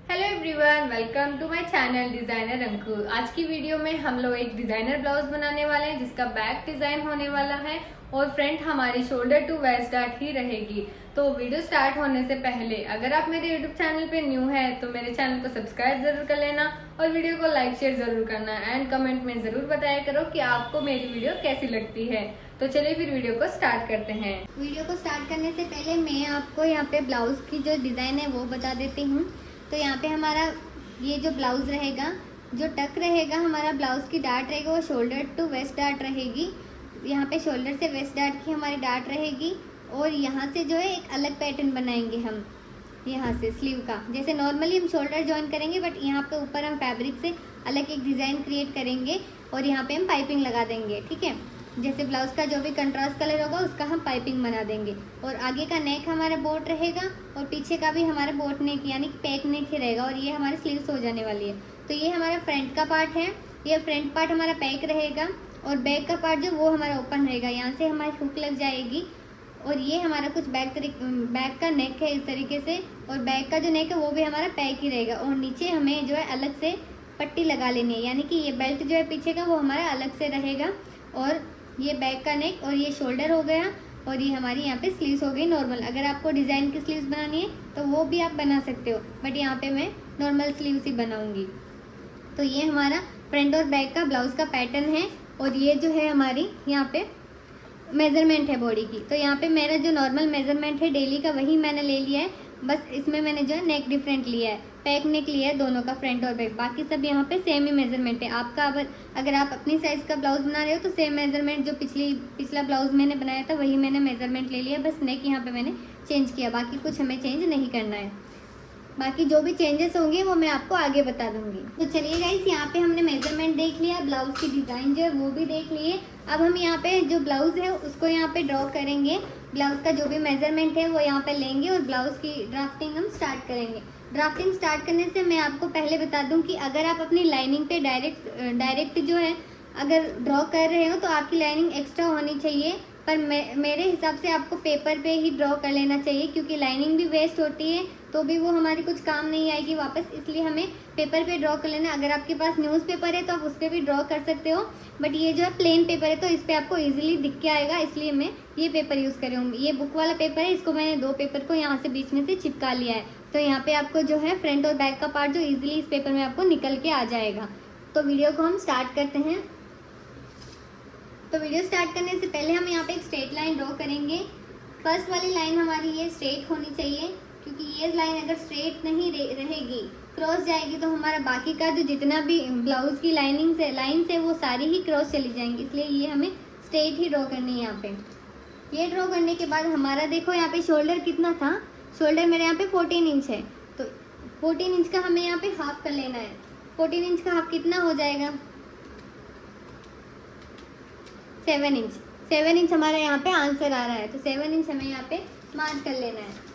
Hello everyone, welcome to my channel designer Anku. आज की video में हम लोग एक डिजाइनर ब्लाउज बनाने वाले हैं जिसका बैक डिजाइन होने वाला है और फ्रंट हमारी शोल्डर टू वेस्ट डार्ट ही रहेगी। तो वीडियो स्टार्ट होने से पहले अगर आप मेरे यूट्यूब चैनल पे न्यू है तो मेरे चैनल को सब्सक्राइब जरूर कर लेना और वीडियो को लाइक शेयर जरूर करना एंड कमेंट में जरूर बताया करो कि आपको मेरी वीडियो कैसी लगती है। तो चलिए फिर वीडियो को स्टार्ट करते हैं। वीडियो को स्टार्ट करने से पहले मैं आपको यहाँ पे ब्लाउज की जो डिज़ाइन है वो बता देती हूँ। तो यहाँ पे हमारा ये जो ब्लाउज रहेगा, जो टक रहेगा, हमारा ब्लाउज की डार्ट रहेगा वो शोल्डर टू वेस्ट डार्ट रहेगी। यहाँ पे शोल्डर से वेस्ट डार्ट की हमारी डार्ट रहेगी और यहाँ से जो है एक अलग पैटर्न बनाएंगे हम, यहाँ से स्लीव का। जैसे नॉर्मली हम शोल्डर ज्वाइन करेंगे बट यहाँ पे ऊपर हम फैब्रिक से अलग एक डिज़ाइन क्रिएट करेंगे और यहाँ पे हम पाइपिंग लगा देंगे। ठीक है, जैसे ब्लाउज का जो भी कंट्रास्ट कलर होगा उसका हम पाइपिंग बना देंगे। और आगे का नेक हमारा बोट रहेगा और पीछे का भी हमारा बोट नेक यानी कि पैक नेक ही रहेगा और ये हमारे स्लीव्स हो जाने वाली है। तो ये हमारा फ्रंट का पार्ट है, ये फ्रंट पार्ट हमारा पैक रहेगा और बैक का पार्ट जो वो हमारा ओपन रहेगा। यहाँ से हमारी हुक लग जाएगी और ये हमारा कुछ बैक का नेक है इस तरीके से, और बैक का जो नेक है वो भी हमारा पैक ही रहेगा। और नीचे हमें जो है अलग से पट्टी लगा लेनी है, यानी कि ये बेल्ट जो है पीछे का वो हमारा अलग से रहेगा। और ये बैक का नेक और ये शोल्डर हो गया और ये हमारी यहाँ पे स्लीव्स हो गई नॉर्मल। अगर आपको डिज़ाइन की स्लीव्स बनानी है तो वो भी आप बना सकते हो, बट यहाँ पे मैं नॉर्मल स्लीव्स ही बनाऊंगी। तो ये हमारा फ्रंट और बैक का ब्लाउज का पैटर्न है और ये जो है हमारी यहाँ पे मेज़रमेंट है बॉडी की। तो यहाँ पे मेरा जो नॉर्मल मेज़रमेंट है डेली का वही मैंने ले लिया है, बस इसमें मैंने जो है नेक डिफरेंट लिया है, पैक नेक लिया है दोनों का, फ्रंट और बैक। बाकी सब यहाँ पे सेम ही मेज़रमेंट है आपका। अगर आप अपनी साइज़ का ब्लाउज बना रहे हो तो सेम मेज़रमेंट जो पिछला ब्लाउज मैंने बनाया था वही मैंने मेज़रमेंट ले लिया, बस नेक यहाँ पे मैंने चेंज किया, बाकी कुछ हमें चेंज नहीं करना है। बाकी जो भी चेंजेस होंगे वो मैं आपको आगे बता दूंगी। तो चलिए गाइस, यहाँ पे हमने मेजरमेंट देख लिया, ब्लाउज की डिज़ाइन जो है वो भी देख लिए। अब हम यहाँ पे जो ब्लाउज है उसको यहाँ पे ड्रॉ करेंगे। ब्लाउज का जो भी मेजरमेंट है वो यहाँ पे लेंगे और ब्लाउज की ड्राफ्टिंग हम स्टार्ट करेंगे। ड्राफ्टिंग स्टार्ट करने से मैं आपको पहले बता दूँ कि अगर आप अपनी लाइनिंग पे डायरेक्ट जो है अगर ड्रॉ कर रहे हो तो आपकी लाइनिंग एक्स्ट्रा होनी चाहिए, पर मेरे हिसाब से आपको पेपर पे ही ड्रॉ कर लेना चाहिए, क्योंकि लाइनिंग भी वेस्ट होती है तो भी वो हमारी कुछ काम नहीं आएगी वापस, इसलिए हमें पेपर पे ड्रॉ कर लेना। अगर आपके पास न्यूज़पेपर है तो आप उस पर भी ड्रॉ कर सकते हो, बट ये जो है प्लेन पेपर है तो इस पर आपको ईजिली दिख के आएगा, इसलिए मैं ये पेपर यूज़ कर रही हूँ। ये बुक वाला पेपर है, इसको मैंने दो पेपर को यहाँ से बीच में से चिपका लिया है। तो यहाँ पे आपको जो है फ्रंट और बैक का पार्ट जो ईजिली इस पेपर में आपको निकल के आ जाएगा। तो वीडियो को हम स्टार्ट करते हैं। तो वीडियो स्टार्ट करने से पहले हम यहाँ पे एक स्ट्रेट लाइन ड्रॉ करेंगे। फर्स्ट वाली लाइन हमारी ये स्ट्रेट होनी चाहिए, क्योंकि ये लाइन अगर स्ट्रेट नहीं रहेगी, क्रॉस जाएगी, तो हमारा बाकी का जो जितना भी ब्लाउज की लाइन से वो सारी ही क्रॉस चली जाएंगी, इसलिए ये हमें स्ट्रेट ही ड्रॉ करनी है यहाँ पे। ये ड्रॉ करने के बाद हमारा देखो यहाँ पे शोल्डर कितना था, शोल्डर मेरे यहाँ पे 14 इंच है, तो 14 इंच का हमें यहाँ पे हाफ कर लेना है। 14 इंच का हाफ कितना हो जाएगा, 7 इंच। 7 इंच हमारा यहाँ पे आंसर आ रहा है, तो 7 इंच हमें यहाँ पे मार्क कर लेना है।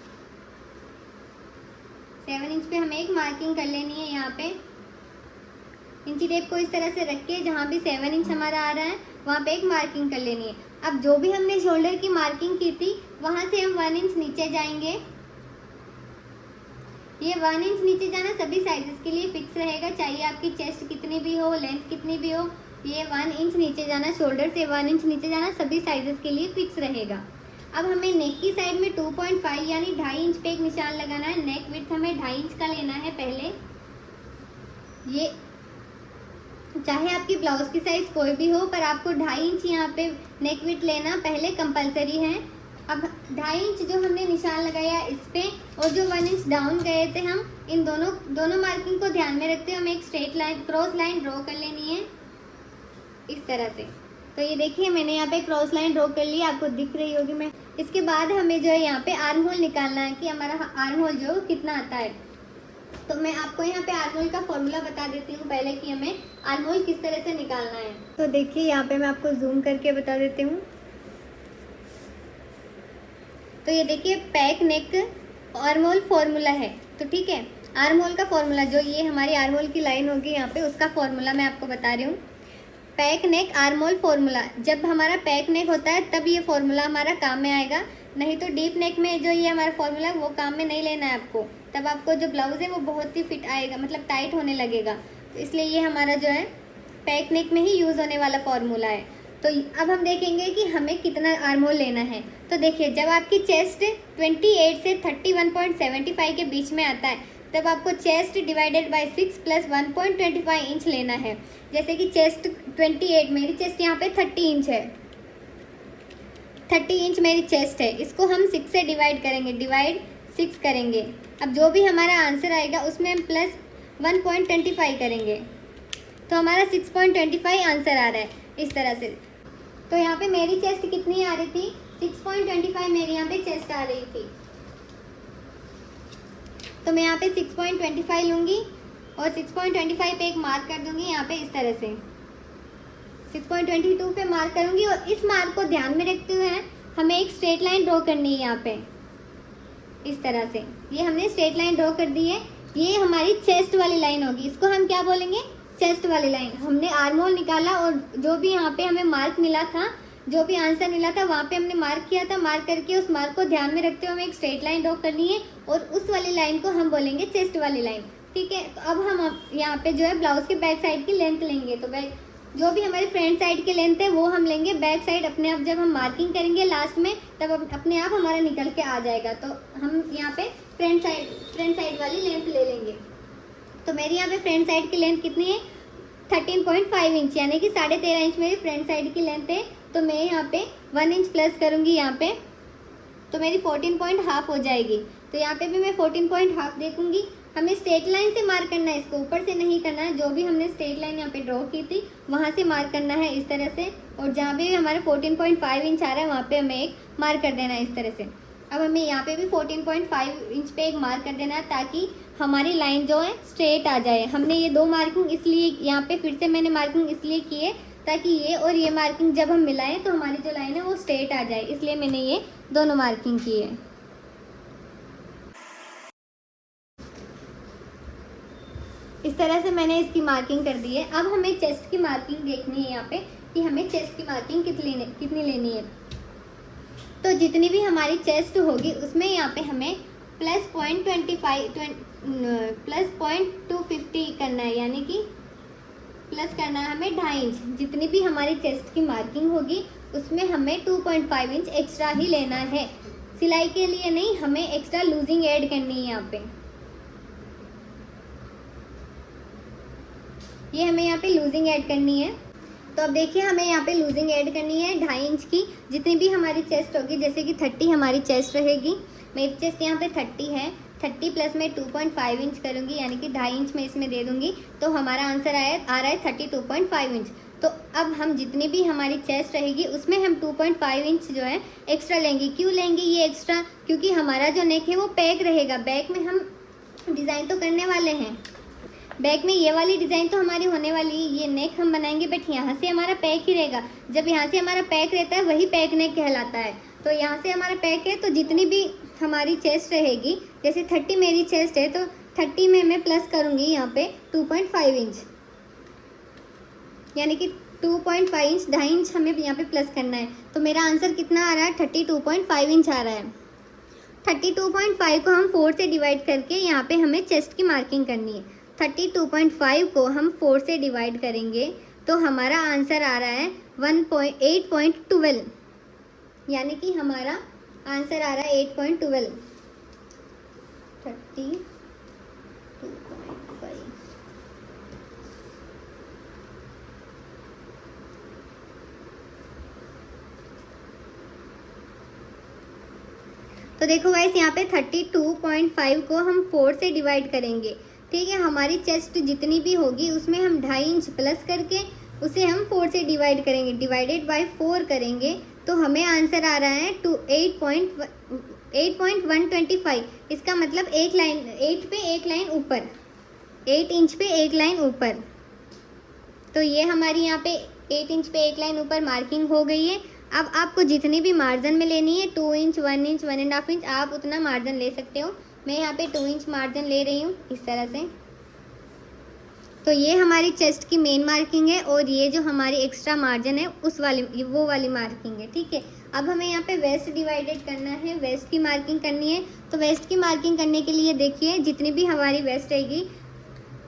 7 इंच पे हमें एक मार्किंग कर लेनी है। यहाँ पे इंची टेप को इस तरह से रख के जहाँ भी 7 इंच हमारा आ रहा है वहाँ पे एक मार्किंग कर लेनी है। अब जो भी हमने शोल्डर की मार्किंग की थी वहाँ से हम 1 इंच नीचे जाएंगे। ये 1 इंच नीचे जाना सभी साइजेस के लिए फिक्स रहेगा, चाहे आपकी चेस्ट कितनी भी हो, लेंथ कितनी भी हो, ये 1 इंच नीचे जाना, शोल्डर से 1 इंच नीचे जाना सभी साइजेस के लिए फिक्स रहेगा। अब हमें नेक की साइड में 2.5 यानी 2.5 इंच पे एक निशान लगाना है। नेक विड्थ हमें 2.5 इंच का लेना है पहले। ये चाहे आपकी ब्लाउज की साइज कोई भी हो, पर आपको 2.5 इंच यहाँ पे नेक विड्थ लेना पहले कंपलसरी है। अब 2.5 इंच जो हमने निशान लगाया इस पे और जो 1 इंच डाउन गए थे हम, इन दोनों मार्किंग को ध्यान में रखते हुए हमें एक straight line cross line draw कर लेनी है इस तरह से। तो ये देखिए मैंने यहाँ पे क्रॉस लाइन ड्रॉ कर ली, आपको दिख रही होगी। मैं इसके बाद हमें जो है यहाँ पे आर्म होल निकालना है कि हमारा आर्म होल जो कितना आता है। तो मैं आपको यहाँ पे आर्म होल का फॉर्मूला बता देती हूँ पहले कि हमें आर्म होल किस तरह से निकालना है। तो देखिए यहाँ पे मैं आपको जूम करके बता देती हूँ। तो ये देखिए पैक नेक आर्म होल फॉर्मूला है, तो ठीक है। आर्म होल का फॉर्मूला जो ये हमारी आर्म होल की लाइन होगी यहाँ पे, उसका फॉर्मूला मैं आपको बता रही हूँ। पैक नेक आर्म होल फॉर्मूला, जब हमारा पैक नेक होता है तब ये फॉर्मूला हमारा काम में आएगा। नहीं तो डीप नेक में जो ये हमारा फॉर्मूला वो काम में नहीं लेना है आपको, तब आपको जो ब्लाउज़ है वो बहुत ही फिट आएगा, मतलब टाइट होने लगेगा। तो इसलिए ये हमारा जो है पैक नेक में ही यूज़ होने वाला फॉर्मूला है। तो अब हम देखेंगे कि हमें कितना आर्म होल लेना है। तो देखिए, जब आपकी चेस्ट 28 से 31.75 के बीच में आता है, तब आपको chest divided by 6 plus 1.25 inch लेना है। जैसे कि चेस्ट 28, मेरी चेस्ट यहाँ पे 30 इंच है, 30 इंच मेरी चेस्ट है, इसको हम 6 से डिवाइड करेंगे, डिवाइड 6 करेंगे। अब जो भी हमारा आंसर आएगा उसमें हम प्लस 1.25 करेंगे, तो हमारा 6.25 आंसर आ रहा है इस तरह से। तो यहाँ पे मेरी चेस्ट कितनी आ रही थी, 6.25 मेरी यहाँ पे चेस्ट आ रही थी। तो मैं यहाँ पे 6.25 लूँगी और 6.25 पे एक मार्क कर दूँगी यहाँ पे इस तरह से, 6.22 पे मार्क करूँगी। और इस मार्क को ध्यान में रखते हुए हमें एक स्ट्रेट लाइन ड्रॉ करनी है यहाँ पे इस तरह से। ये हमने स्ट्रेट लाइन ड्रॉ कर दी है, ये हमारी चेस्ट वाली लाइन होगी, इसको हम क्या बोलेंगे, चेस्ट वाली लाइन। हमने आर्म होल निकाला और जो भी यहाँ पे हमें मार्क मिला था, जो भी आंसर मिला था वहाँ पे हमने मार्क किया था। मार्क करके उस मार्क को ध्यान में रखते हुए हमें एक स्ट्रेट लाइन ड्रॉ करनी है और उस वाली लाइन को हम बोलेंगे चेस्ट वाली लाइन। ठीक है, तो अब हम यहाँ पे जो है ब्लाउज के बैक साइड की लेंथ लेंगे। तो बैक जो भी हमारी फ्रंट साइड की लेंथ है वो हम लेंगे, बैक साइड अपने आप जब हम मार्किंग करेंगे लास्ट में तब अपने आप हमारा निकल के आ जाएगा। तो हम यहाँ पे फ्रंट साइड वाली लेंथ ले लेंगे। तो मेरी यहाँ पे फ्रंट साइड की लेंथ कितनी है, 13.5 इंच, यानी कि 13.5 इंच मेरी फ्रंट साइड की लेंथ है। तो मैं यहाँ पे 1 इंच प्लस करूँगी यहाँ पे, तो मेरी 14.5 हो जाएगी। तो यहाँ पे भी मैं 14.5 देखूँगी। हमें स्ट्रेट लाइन से मार्क करना है, इसको ऊपर से नहीं करना है। जो भी हमने स्ट्रेट लाइन यहाँ पे ड्रॉ की थी वहाँ से मार्क करना है इस तरह से, और जहाँ भी हमारा 14.5 इंच आ रहा है वहाँ पे हमें एक मार्क कर देना है इस तरह से। अब हमें यहाँ पे भी 14.5 इंच पे एक मार्क कर देना है ताकि हमारी लाइन जो है स्ट्रेट आ जाए। हमने ये दो मार्किंग इसलिए यहाँ पे फिर से मैंने मार्किंग इसलिए की है ताकि ये और ये मार्किंग जब हम मिलाएं तो हमारी जो लाइन है वो स्ट्रेट आ जाए, इसलिए मैंने ये दोनों मार्किंग की है। इस तरह से मैंने इसकी मार्किंग कर दी है। अब हमें चेस्ट की मार्किंग देखनी है यहाँ पे कि हमें चेस्ट की मार्किंग कितनी लेनी है। तो जितनी भी हमारी चेस्ट होगी उसमें यहाँ पे हमें प्लस 0.250 करना है, यानी कि प्लस करना है हमें 2.5 इंच। जितनी भी हमारी चेस्ट की मार्किंग होगी उसमें हमें 2.5 इंच एक्स्ट्रा ही लेना है, सिलाई के लिए नहीं, हमें एक्स्ट्रा लूजिंग ऐड करनी है यहाँ पे। ये हमें यहाँ पे लूजिंग ऐड करनी है। तो अब देखिए हमें यहाँ पे लूजिंग ऐड करनी है 2.5 इंच की। जितनी भी हमारी चेस्ट होगी, जैसे कि 30 हमारी चेस्ट रहेगी, मेरी चेस्ट यहाँ पे 30 है, 30 प्लस में 2.5 इंच करूँगी, यानी कि 2.5 इंच में इसमें दे दूँगी, तो हमारा आंसर आ रहा है 32.5 इंच। तो अब हम जितनी भी हमारी चेस्ट रहेगी उसमें हम 2.5 इंच जो है एक्स्ट्रा लेंगे। क्यों लेंगे ये एक्स्ट्रा, क्योंकि हमारा जो नेक है वो पैक रहेगा। बैक में हम डिज़ाइन तो करने वाले हैं, बैक में ये वाली डिज़ाइन तो हमारी होने वाली है, ये नेक हम बनाएंगे, बट यहाँ से हमारा पैक ही रहेगा। जब यहाँ से हमारा पैक रहता है वही पैक नेक कहलाता है। तो यहाँ से हमारा पैक है, तो जितनी भी हमारी चेस्ट रहेगी, जैसे 30 मेरी चेस्ट है तो 30 में मैं प्लस करूँगी यहाँ पे 2.5 इंच, यानी कि 2.5 इंच, 2.5 इंच हमें यहाँ पे प्लस करना है। तो मेरा आंसर कितना आ रहा है, 32.5 इंच आ रहा है। 32.5 को हम 4 से डिवाइड करके यहाँ पे हमें चेस्ट की मार्किंग करनी है। 32.5 को हम 4 से डिवाइड करेंगे तो हमारा आंसर आ रहा है 8.12, यानी कि हमारा आंसर आ रहा है 8.12। 32.5 तो देखो गाइस, यहाँ पे 32.5 को हम 4 से डिवाइड करेंगे। ठीक है, हमारी चेस्ट जितनी भी होगी उसमें हम 2.5 इंच प्लस करके उसे हम 4 से डिवाइड करेंगे, डिवाइडेड बाय 4 करेंगे, तो हमें आंसर आ रहा है 8.125। इसका मतलब एक लाइन, 8 पे एक लाइन ऊपर, 8 इंच पे एक लाइन ऊपर। तो ये हमारी यहाँ पे 8 इंच पे एक लाइन ऊपर मार्किंग हो गई है। अब आपको जितनी भी मार्जिन में लेनी है, 2 इंच, 1 इंच, 1.5 इंच, आप उतना मार्जिन ले सकते हो। मैं यहाँ पे 2 इंच मार्जिन ले रही हूँ इस तरह से। तो ये हमारी चेस्ट की मेन मार्किंग है और ये जो हमारी एक्स्ट्रा मार्जिन है वो वाली मार्किंग है। ठीक है, अब हमें यहाँ पे वेस्ट डिवाइडेड करना है, वेस्ट की मार्किंग करनी है। तो वेस्ट की मार्किंग करने के लिए देखिए जितनी भी हमारी वेस्ट रहेगी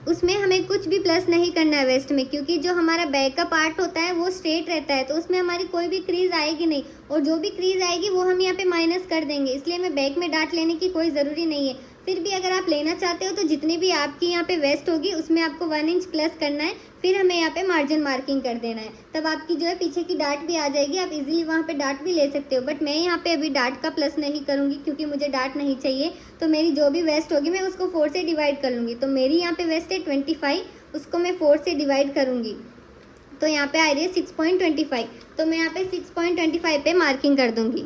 उसमें हमें कुछ भी प्लस नहीं करना है वेस्ट में, क्योंकि जो हमारा बैक का पार्ट होता है वो स्ट्रेट रहता है, तो उसमें हमारी कोई भी क्रीज आएगी नहीं, और जो भी क्रीज आएगी वो हम यहाँ पे माइनस कर देंगे, इसलिए हमें बैक में डार्ट लेने की कोई ज़रूरी नहीं है। फिर भी अगर आप लेना चाहते हो तो जितनी भी आपकी यहाँ पे वेस्ट होगी उसमें आपको 1 इंच प्लस करना है, फिर हमें यहाँ पे मार्जिन मार्किंग कर देना है, तब आपकी जो है पीछे की डार्ट भी आ जाएगी। आप इजीली वहाँ पे डार्ट भी ले सकते हो, बट मैं यहाँ पे अभी डार्ट का प्लस नहीं करूँगी क्योंकि मुझे डार्ट नहीं चाहिए। तो मेरी जो भी वेस्ट होगी मैं उसको 4 से डिवाइड कर लूँगी। तो मेरी यहाँ पे वेस्ट है 25, उसको मैं 4 से डिवाइड करूँगी, तो यहाँ पे आ रही है 6.25। तो मैं यहाँ पे 6.25 पे मार्किंग कर दूँगी।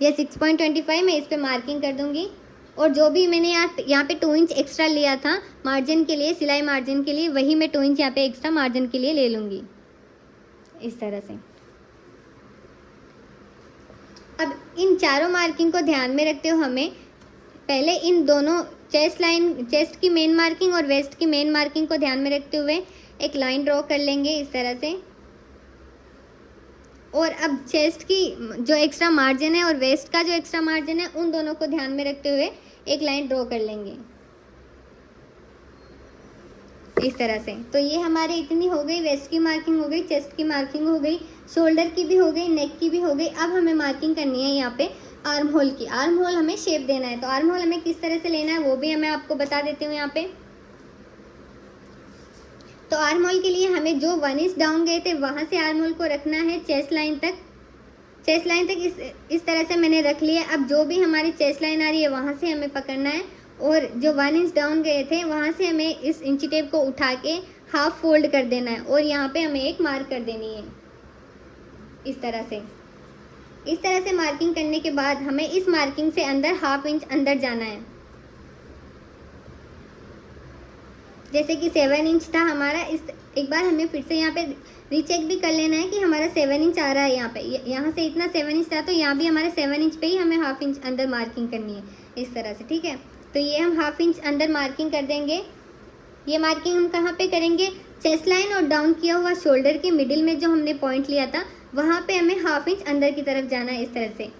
ये 6.25 मैं इस पे मार्किंग कर दूँगी, और जो भी मैंने यहाँ पे 2 इंच एक्स्ट्रा लिया था मार्जिन के लिए, सिलाई मार्जिन के लिए, वही मैं 2 इंच यहाँ पे एक्स्ट्रा मार्जिन के लिए ले लूँगी इस तरह से। अब इन चारों मार्किंग को ध्यान में रखते हुए हमें पहले इन दोनों चेस्ट की मेन मार्किंग और वेस्ट की मेन मार्किंग को ध्यान में रखते हुए एक लाइन ड्रॉ कर लेंगे इस तरह से। और अब चेस्ट की जो एक्स्ट्रा मार्जिन है और वेस्ट का जो एक्स्ट्रा मार्जिन है उन दोनों को ध्यान में रखते हुए एक लाइन ड्रॉ कर लेंगे इस तरह से। तो ये हमारे इतनी हो गई, वेस्ट की मार्किंग हो गई, चेस्ट की मार्किंग हो गई, शोल्डर की भी हो गई, नेक की भी हो गई। अब हमें मार्किंग करनी है यहाँ पे आर्म होल की। आर्म होल हमें शेप देना है, तो आर्म होल हमें किस तरह से लेना है वो भी मैं आपको बता देती हूँ यहाँ पे। तो आर्म होल के लिए हमें जो 1 इंच डाउन गए थे वहाँ से आर्म होल को रखना है चेस्ट लाइन तक। चेस्ट लाइन तक इस तरह से मैंने रख लिया। अब जो भी हमारी चेस्ट लाइन आ रही है वहाँ से हमें पकड़ना है, और जो 1 इंच डाउन गए थे वहाँ से हमें इस इंची टेप को उठा के हाफ फोल्ड कर देना है, और यहाँ पे हमें एक मार्क कर देनी है इस तरह से। इस तरह से मार्किंग करने के बाद हमें इस मार्किंग से अंदर 1/2 इंच अंदर जाना है। जैसे कि 7 इंच था हमारा, इस एक बार हमें फिर से यहाँ पे रीचेक भी कर लेना है कि हमारा 7 इंच आ रहा है। यहाँ पे यहाँ से इतना 7 इंच था, तो यहाँ भी हमारे 7 इंच पे ही हमें 1/2 इंच अंदर मार्किंग करनी है इस तरह से, ठीक है। तो ये हम 1/2 इंच अंदर मार्किंग कर देंगे। ये मार्किंग हम कहाँ पे करेंगे? चेस्ट लाइन और डाउन किया हुआ शोल्डर के मिडिल में जो हमने पॉइंट लिया था वहाँ पे हमें 1/2 इंच अंदर की तरफ जाना है इस तरह से।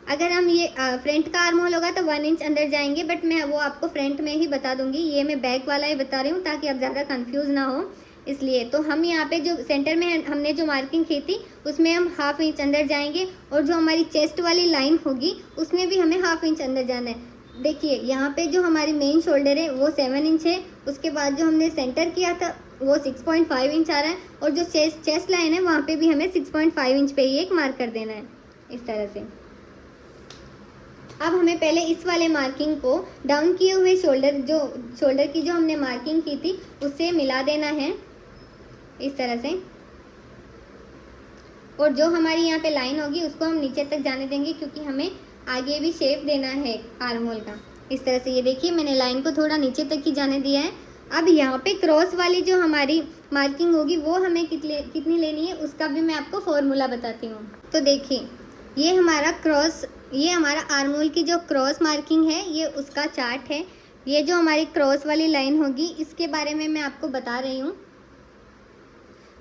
अगर हम ये फ्रंट का आर्म होल होगा तो 1 इंच अंदर जाएंगे, बट मैं वो आपको फ्रंट में ही बता दूंगी। ये मैं बैक वाला ही बता रही हूँ ताकि आप ज़्यादा कंफ्यूज ना हो, इसलिए। तो हम यहाँ पे जो सेंटर में हमने जो मार्किंग की थी उसमें हम 1/2 इंच अंदर जाएंगे, और जो हमारी चेस्ट वाली लाइन होगी उसमें भी हमें 1/2 इंच अंदर जाना है। देखिए यहाँ पे जो हमारी मेन शोल्डर है वो 7 इंच है, उसके बाद जो हमने सेंटर किया था वो 6.5 इंच आ रहा है, और जो चेस्ट लाइन है वहाँ पे भी हमें 6.5 इंच पे ही एक मार्क कर देना है इस तरह से। अब हमें पहले इस वाले मार्किंग को डाउन किए हुए शोल्डर की जो हमने मार्किंग की थी उससे मिला देना है इस तरह से, और जो हमारी यहाँ पे लाइन होगी उसको हम नीचे तक जाने देंगे क्योंकि हमें आगे भी शेप देना है आर्म होल का इस तरह से। ये देखिए मैंने लाइन को थोड़ा नीचे तक ही जाने दिया है। अब यहाँ पे क्रॉस वाली जो हमारी मार्किंग होगी वो हमें कितनी लेनी है उसका भी मैं आपको फॉर्मूला बताती हूँ। तो देखिए ये हमारा आर्म होल की जो क्रॉस मार्किंग है ये उसका चार्ट है। ये जो हमारी क्रॉस वाली लाइन होगी इसके बारे में मैं आपको बता रही हूँ।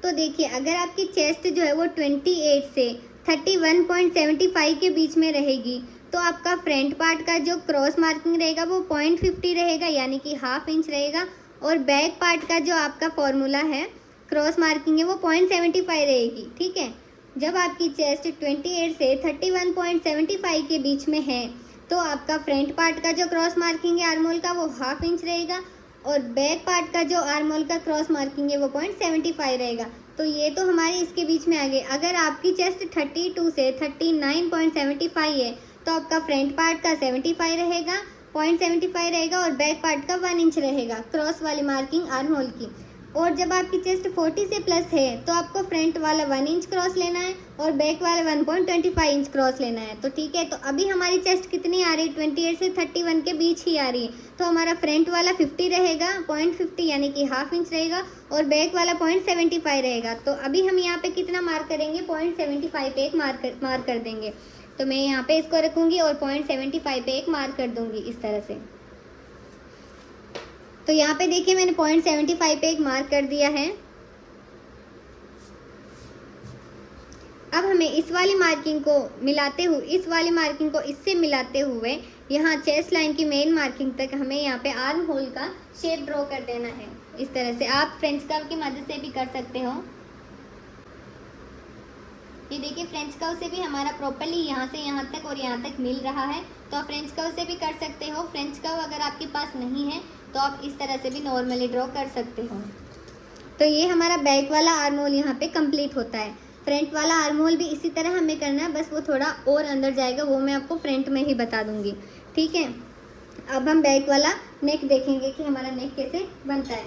तो देखिए अगर आपकी चेस्ट जो है वो 28 से 31.75 के बीच में रहेगी तो आपका फ्रंट पार्ट का जो क्रॉस मार्किंग रहेगा वो 0.50 रहेगा, यानी कि 1/2 इंच रहेगा, और बैक पार्ट का जो आपका फॉर्मूला है क्रॉस मार्किंग है वो 0.75 रहेगी, ठीक है। जब आपकी चेस्ट 28 से 31.75 के बीच में है तो आपका फ्रंट पार्ट का जो क्रॉस मार्किंग है आर्म होल का वो 1/2 इंच रहेगा, और बैक पार्ट का जो आर्म होल का क्रॉस मार्किंग है वो 0.75 रहेगा। तो ये तो हमारे इसके बीच में आ गए। अगर आपकी चेस्ट 32 से 39.75 है तो आपका फ्रंट पार्ट का 75 रहेगा, 0.75 रहेगा, और बैक पार्ट का 1 इंच रहेगा क्रॉस वाली मार्किंग आर्म होल की। और जब आपकी चेस्ट 40 से प्लस है तो आपको फ्रंट वाला 1 इंच क्रॉस लेना है और बैक वाला 1.25 इंच क्रॉस लेना है। तो ठीक है, तो अभी हमारी चेस्ट कितनी आ रही है? 28 से 31 के बीच ही आ रही है। तो हमारा फ्रंट वाला 50 रहेगा, 0.50 यानी कि 1/2 इंच रहेगा, और बैक वाला 0.75 रहेगा। तो अभी हम यहाँ पे कितना मार्क करेंगे? 0.75 पे एक मार्क कर देंगे। तो मैं यहाँ पे इसको रखूँगी और 0.75 पे एक मार्क कर दूँगी इस तरह से। तो यहाँ पे देखिए मैंने 0.75 पे एक मार्क कर दिया है। अब हमें इस वाली मार्किंग को मिलाते हुए, इस वाली मार्किंग को इससे मिलाते हुए यहाँ चेस्ट लाइन की मेन मार्किंग तक हमें यहाँ पे आर्म होल का शेप ड्रॉ कर देना है। इस तरह से आप फ्रेंच कर्व की मदद से भी कर सकते हो। ये देखिए फ्रेंच कर्व से भी हमारा प्रॉपरली यहाँ से यहाँ तक और यहाँ तक मिल रहा है, तो आप फ्रेंच कर्व से भी कर सकते हो। फ्रेंच कर्व अगर आपके पास नहीं है तो आप इस तरह से भी नॉर्मली ड्रॉ कर सकते हो। तो ये हमारा बैक वाला आर्म होल यहाँ पे कंप्लीट होता है। फ्रंट वाला आर्म होल भी इसी तरह हमें करना है, बस वो थोड़ा और अंदर जाएगा, वो मैं आपको फ्रंट में ही बता दूंगी, ठीक है। अब हम बैक वाला नेक देखेंगे कि हमारा नेक कैसे बनता है।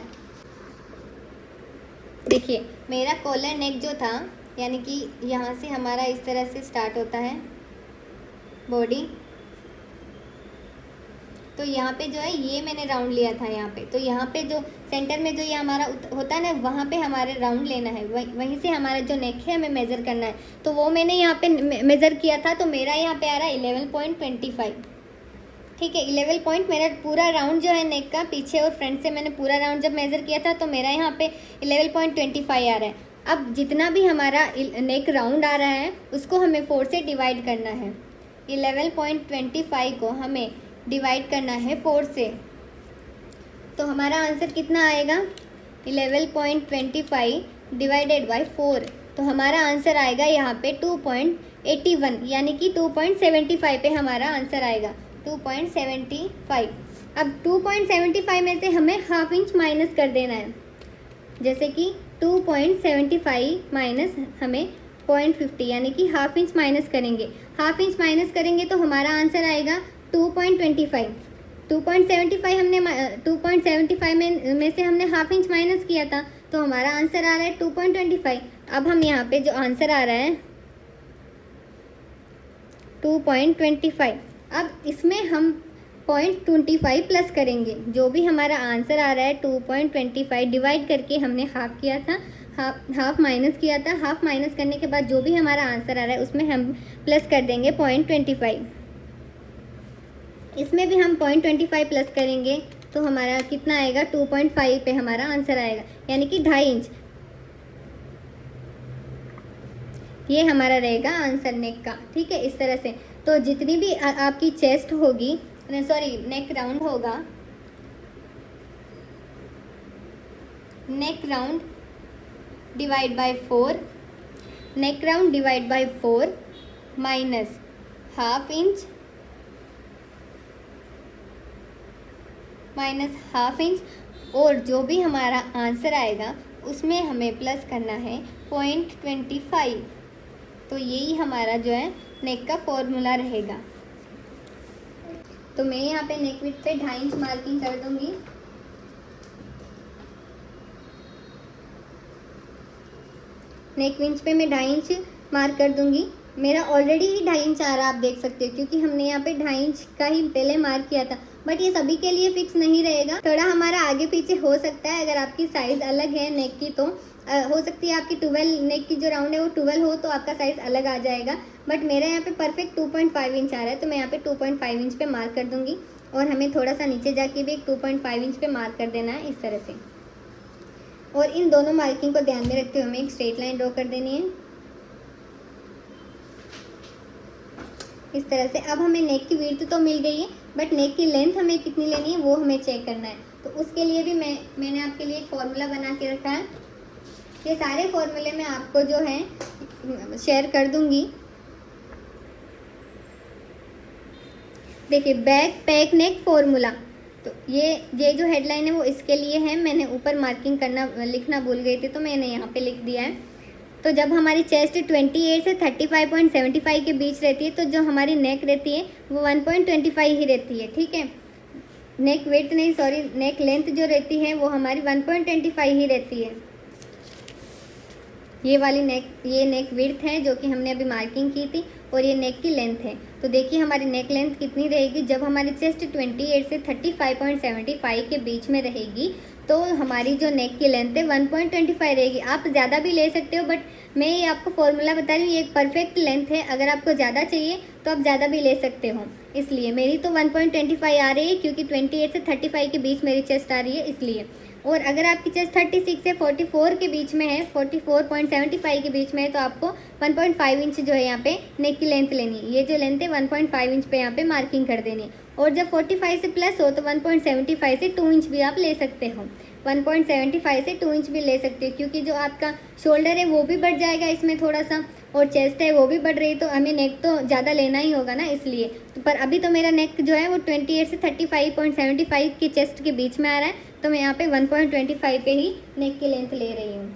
देखिए मेरा कॉलर नेक जो था, यानी कि यहाँ से हमारा इस तरह से स्टार्ट होता है बॉडी, तो यहाँ पे जो है ये मैंने राउंड लिया था यहाँ पे, तो यहाँ पे जो सेंटर में जो ये हमारा होता है ना, वहाँ पे हमारे राउंड लेना है, वहीं से हमारा जो नेक है हमें मेज़र करना है। तो वो मैंने यहाँ पे मेज़र किया था, तो मेरा यहाँ पे आ रहा है 11.25, ठीक है। 11 पॉइंट मेरा पूरा राउंड जो है नेक का, पीछे और फ्रंट से मैंने पूरा राउंड जब मेज़र किया था तो मेरा यहाँ पे 11.25 आ रहा है। अब जितना भी हमारा नेक राउंड आ रहा है उसको हमें 4 से डिवाइड करना है। 11.25 को हमें डिवाइड करना है 4 से, तो हमारा आंसर कितना आएगा 11.25 डिवाइडेड बाय 4, तो हमारा आंसर आएगा यहाँ पे 2.81, यानी कि 2.75 पे हमारा आंसर आएगा 2.75। अब 2.75 में से हमें हाफ इंच माइनस कर देना है, जैसे कि 2.75 माइनस हमें 0.50, यानी कि हाफ इंच माइनस करेंगे। हाफ इंच माइनस करेंगे तो हमारा आंसर आएगा 2.25। 2.75 हमने 2.75 में से हमने हाफ इंच माइनस किया था, तो हमारा आंसर आ रहा है 2.25। अब हम यहाँ पे जो आंसर आ रहा है 2.25, अब इसमें हम 0.25 प्लस करेंगे। जो भी हमारा आंसर आ रहा है 2.25 डिवाइड करके हमने हाफ किया था, हाफ माइनस किया था, हाफ माइनस करने के बाद जो भी हमारा आंसर आ रहा है उसमें हम प्लस कर देंगे 0.25। इसमें भी हम 0.25 प्लस करेंगे तो हमारा कितना आएगा 2.5 पे हमारा आंसर आएगा, यानी कि 2.5 इंच। ये हमारा रहेगा आंसर नेक का, ठीक है। इस तरह से तो जितनी भी आपकी चेस्ट होगी, सॉरी नेक राउंड होगा, neck round divide by 4, neck round divide by 4 minus half inch और जो भी हमारा आंसर आएगा उसमें हमें प्लस करना है 0.25। तो यही हमारा जो है नेक का फॉर्मूला रहेगा। तो मैं यहाँ पे नेक विड्थ पे 2.5 इंच मार्किंग कर दूंगी। नेक विड्थ पे मैं 2.5 इंच मार्क कर दूंगी। मेरा ऑलरेडी ही 2.5 इंच आ रहा है, आप देख सकते हो, क्योंकि हमने यहाँ पे 2.5 इंच का ही पहले मार्क किया था। बट ये सभी के लिए फिक्स नहीं रहेगा, थोड़ा हमारा आगे पीछे हो सकता है। अगर आपकी साइज़ अलग है नेक की तो हो सकती है आपकी 12 नेक की जो राउंड है वो 12 हो तो आपका साइज़ अलग आ जाएगा। बट मेरा यहाँ पे परफेक्ट 2.5 इंच आ रहा है, तो मैं यहाँ पे 2.5 इंच पे मार्क कर दूंगी और हमें थोड़ा सा नीचे जाके भी 2.5 इंच पे मार्क कर देना है इस तरह से। और इन दोनों मार्किंग को ध्यान में रखते हुए हमें एक स्ट्रेट लाइन ड्रॉ कर देनी है इस तरह से। अब हमें नेक की विड्थ तो मिल गई है, बट नेक की लेंथ हमें कितनी लेनी है वो हमें चेक करना है। तो उसके लिए भी मैंने आपके लिए एक फॉर्मूला बना के रखा है। ये सारे फॉर्मूले मैं आपको जो है शेयर कर दूंगी। देखिए बैक पैक नेक फॉर्मूला, तो ये जो हेडलाइन है वो इसके लिए है। मैंने ऊपर मार्किंग लिखना भूल गई थी तो मैंने यहाँ पे लिख दिया है। तो जब हमारी चेस्ट 28 से 35.75 के बीच रहती है तो जो हमारी नेक रहती है वो 1.25 ही रहती है, ठीक है। नेक वेट नहीं, सॉरी, नेक लेंथ जो रहती है वो हमारी 1.25 ही रहती है। ये नेक विड्थ है जो कि हमने अभी मार्किंग की थी, और ये नेक की लेंथ है। तो देखिए हमारी नेक लेंथ कितनी रहेगी, जब हमारी चेस्ट 28 से 35.75 के बीच में रहेगी तो हमारी जो नेक की लेंथ है 1.25 रहेगी। आप ज़्यादा भी ले सकते हो, बट मैं ये आपको फॉर्मूला बता रही हूँ, ये एक परफेक्ट लेंथ है। अगर आपको ज़्यादा चाहिए तो आप ज़्यादा भी ले सकते हो। इसलिए मेरी तो 1.25 आ रही है, क्योंकि 28 से 35 के बीच मेरी चेस्ट आ रही है इसलिए। और अगर आपकी चेस्ट 36 से 44 के बीच में है, 44.75 के बीच में है, तो आपको 1.5 इंच जो है यहाँ पे नेक की लेंथ लेनी है। ये जो लेंथ है 1.5 इंच पे यहाँ पे मार्किंग कर देनी है। और जब 45 से प्लस हो तो 1.75 से 2 इंच भी आप ले सकते हो। 1.75 से 2 इंच भी ले सकते हो, क्योंकि जो आपका शोल्डर है वो भी बढ़ जाएगा इसमें थोड़ा सा, और चेस्ट है वो भी बढ़ रही है, तो हमें नेक तो ज़्यादा लेना ही होगा ना इसलिए। तो पर अभी तो मेरा नेक जो है वो 28 से 35.75 की चेस्ट के बीच में आ रहा है, तो मैं यहाँ पे 1.25 पे ही नेक की लेंथ ले रही हूँ।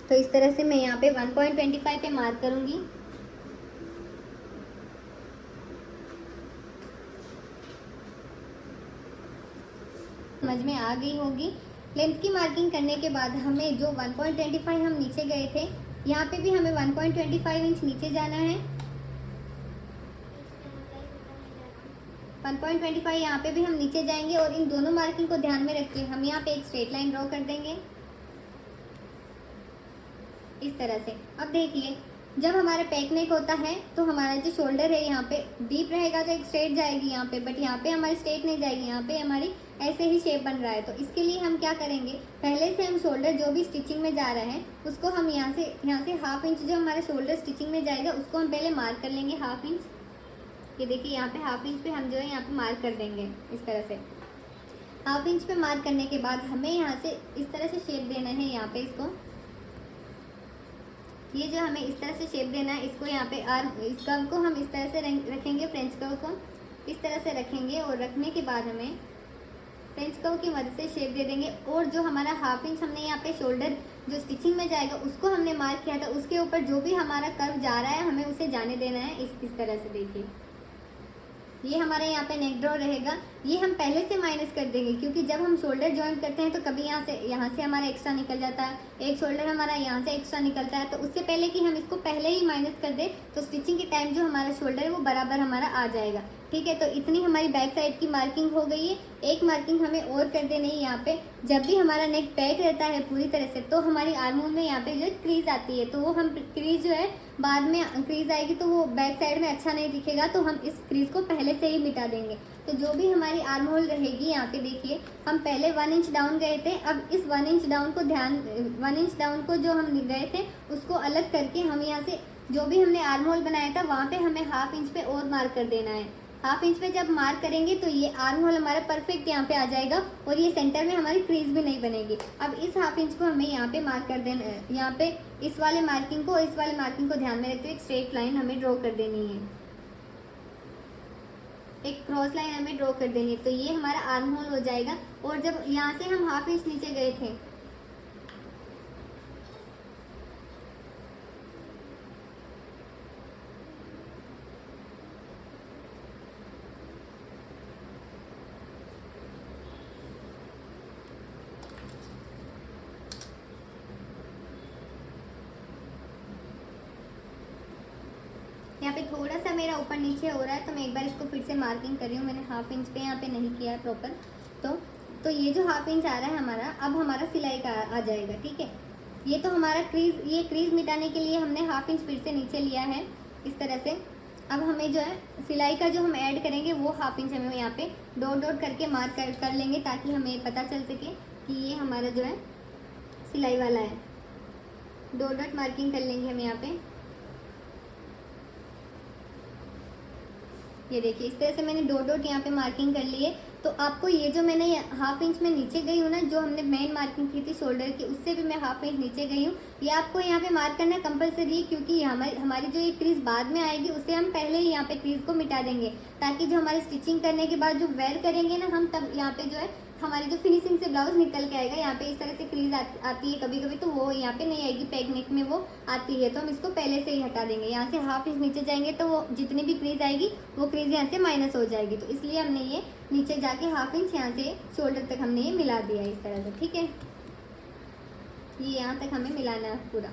तो इस तरह से मैं यहाँ पे 1.25 पे मार्क करूँगी। समझ में आ गई होगी। लेंथ की मार्किंग करने के बाद हमें जो 1.25 हम नीचे गए थे, यहाँ पे भी हमें 1.25 इंच नीचे जाना है। 1.25 यहाँ पे भी हम नीचे जाएंगे, और इन दोनों मार्किंग को ध्यान में रखते हुए हम यहाँ पे एक स्ट्रेट लाइन ड्रॉ कर देंगे इस तरह से। अब देखिए, जब हमारा पैक नेक होता है तो हमारा जो शोल्डर है यहाँ पे डीप रहेगा तो एक स्ट्रेट जाएगी यहाँ पे, बट यहाँ पे हमारी स्ट्रेट नहीं जाएगी, यहाँ पे हमारी ऐसे ही शेप बन रहा है। तो इसके लिए हम क्या करेंगे, पहले से हम शोल्डर जो भी स्टिचिंग में जा रहा है उसको हम यहाँ से हाफ इंच, जो हमारा शोल्डर स्टिचिंग में जाएगा उसको हम पहले मार्क कर लेंगे हाफ इंच। ये देखिए यहाँ पे हाफ इंच पे हम जो है यहाँ पे मार्क कर देंगे इस तरह से। हाफ इंच पे मार्क करने के बाद हमें यहाँ से इस तरह से शेप देना है यहाँ पे इसको। ये जो हमें इस तरह से शेप देना है, इसको यहाँ पे इस कर्व को हम इस तरह से रखेंगे, फ्रेंच कर्व को इस तरह से रखेंगे, और रखने के बाद हमें फ्रेंच कर्व की मदद से शेप दे देंगे। और जो हमारा हाफ इंच हमने यहाँ पे शोल्डर जो स्टिचिंग में जाएगा उसको हमने मार्क किया था, उसके ऊपर जो भी हमारा कर्व जा रहा है हमें उसे जाने देना है इस तरह से। देखिए ये हमारा यहाँ पे नेक ड्रॉ रहेगा, ये हम पहले से माइनस कर देंगे, क्योंकि जब हम शोल्डर जॉइन करते हैं तो कभी यहाँ से हमारा एक्स्ट्रा निकल जाता है, एक शोल्डर हमारा यहाँ से एक्स्ट्रा निकलता है। तो उससे पहले कि हम इसको पहले ही माइनस कर दें तो स्टिचिंग के टाइम जो हमारा शोल्डर है वो बराबर हमारा आ जाएगा। ठीक है, तो इतनी हमारी बैक साइड की मार्किंग हो गई है। एक मार्किंग हमें और कर देनी है यहाँ पे, जब भी हमारा नेक पैक रहता है पूरी तरह से तो हमारी आर्म होल में यहाँ पे जो क्रीज आती है, तो वो हम क्रीज जो है बाद में क्रीज आएगी तो वो बैक साइड में अच्छा नहीं दिखेगा, तो हम इस क्रीज को पहले से ही मिटा देंगे। तो जो भी हमारी आर्म होल रहेगी यहाँ पे देखिए, हम पहले 1 इंच डाउन गए थे, अब इस 1 इंच डाउन को 1 इंच डाउन को जो हम गए थे उसको अलग करके हम यहाँ से जो भी हमने आर्म होल बनाया था वहाँ पे हमें हाफ इंच पे और मार्क कर देना है। हाफ इंच पे जब मार्क करेंगे तो ये आर्म होल हमारा परफेक्ट यहाँ पे आ जाएगा, और ये सेंटर में हमारी क्रीज भी नहीं बनेगी। अब इस हाफ इंच को हमें यहाँ पे मार्क कर देना है, यहाँ पे इस वाले मार्किंग को और इस वाले मार्किंग को ध्यान में रखते हुए एक स्ट्रेट लाइन हमें ड्रॉ कर देनी है, एक क्रॉस लाइन हमें ड्रॉ कर देनी है। तो ये हमारा आर्म होल हो जाएगा। और जब यहाँ से हम हाफ इंच नीचे गए थे यहाँ पे थोड़ा सा मेरा ऊपर नीचे हो रहा है, तो मैं एक बार इसको फिर से मार्किंग कर रही हूँ। मैंने हाफ इंच पे यहाँ पे नहीं किया है प्रॉपर, तो ये जो हाफ इंच आ रहा है हमारा, अब हमारा सिलाई का आ जाएगा। ठीक है, ये तो हमारा क्रीज, ये क्रीज मिटाने के लिए हमने हाफ इंच फिर से नीचे लिया है इस तरह से। अब हमें जो है सिलाई का जो हम ऐड करेंगे वो हाफ इंच हमें यहाँ पे डॉट डॉट करके मार्क कर लेंगे, ताकि हमें पता चल सके कि ये हमारा जो है सिलाई वाला है। डॉट डॉट मार्किंग कर लेंगे हम यहाँ पे। ये देखिए इस तरह से मैंने डॉट डॉट यहाँ पे मार्किंग कर ली है। तो आपको ये जो मैंने हाफ इंच में नीचे गई हूँ ना, जो हमने मेन मार्किंग की थी शोल्डर की, उससे भी मैं हाफ इंच नीचे गई हूँ। ये आपको यहाँ पे मार्क करना कंपलसरी है, क्योंकि हमारी जो ये क्रीज बाद में आएगी उसे हम पहले ही यहाँ पे क्रीज को मिटा देंगे, ताकि जो हमारी स्टिचिंग करने के बाद जो वेयर करेंगे ना हम, तब यहाँ पे जो है हमारी जो फिनिशिंग से ब्लाउज निकल के आएगा। यहाँ पे इस तरह से क्रीज आती है कभी कभी, तो वो यहाँ पे नहीं आएगी, पैक नेक में वो आती है, तो हम इसको पहले से ही हटा देंगे। यहाँ से हाफ इंच नीचे जाएंगे तो वो जितनी भी क्रीज आएगी वो क्रीज यहाँ से माइनस हो जाएगी, तो इसलिए हमने ये नीचे जाके हाफ इंच यहाँ से शोल्डर तक हमने ये मिला दिया इस तरह से। ठीक है, ये यहाँ तक हमें मिलाना है पूरा।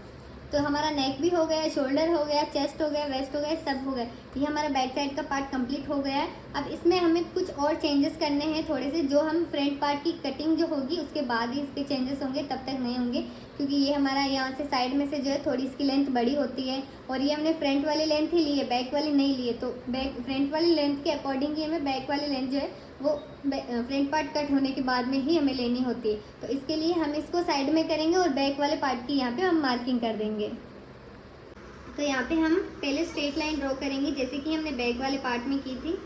तो हमारा नेक भी हो गया, शोल्डर हो गया, चेस्ट हो गया, वेस्ट हो गया, सब हो गया। ये हमारा बैक साइड का पार्ट कंप्लीट हो गया है। अब इसमें हमें कुछ और चेंजेस करने हैं थोड़े से, जो हम फ्रंट पार्ट की कटिंग जो होगी उसके बाद ही इसके चेंजेस होंगे, तब तक नहीं होंगे, क्योंकि ये हमारा यहाँ से साइड में से जो है थोड़ी इसकी लेंथ बड़ी होती है, और ये हमने फ्रंट वाली लेंथ ही ली है, बैक वाली नहीं ली है। तो बैक फ्रंट वाली लेंथ के अकॉर्डिंग ही हमें बैक वाली लेंथ जो है वो फ्रंट पार्ट कट होने के बाद में ही हमें लेनी होती है। तो इसके लिए हम इसको साइड में करेंगे और बैक वाले पार्ट की यहाँ पे हम मार्किंग कर देंगे। तो यहाँ पे हम पहले स्ट्रेट लाइन ड्रॉ करेंगे, जैसे कि हमने बैक वाले पार्ट में की थी।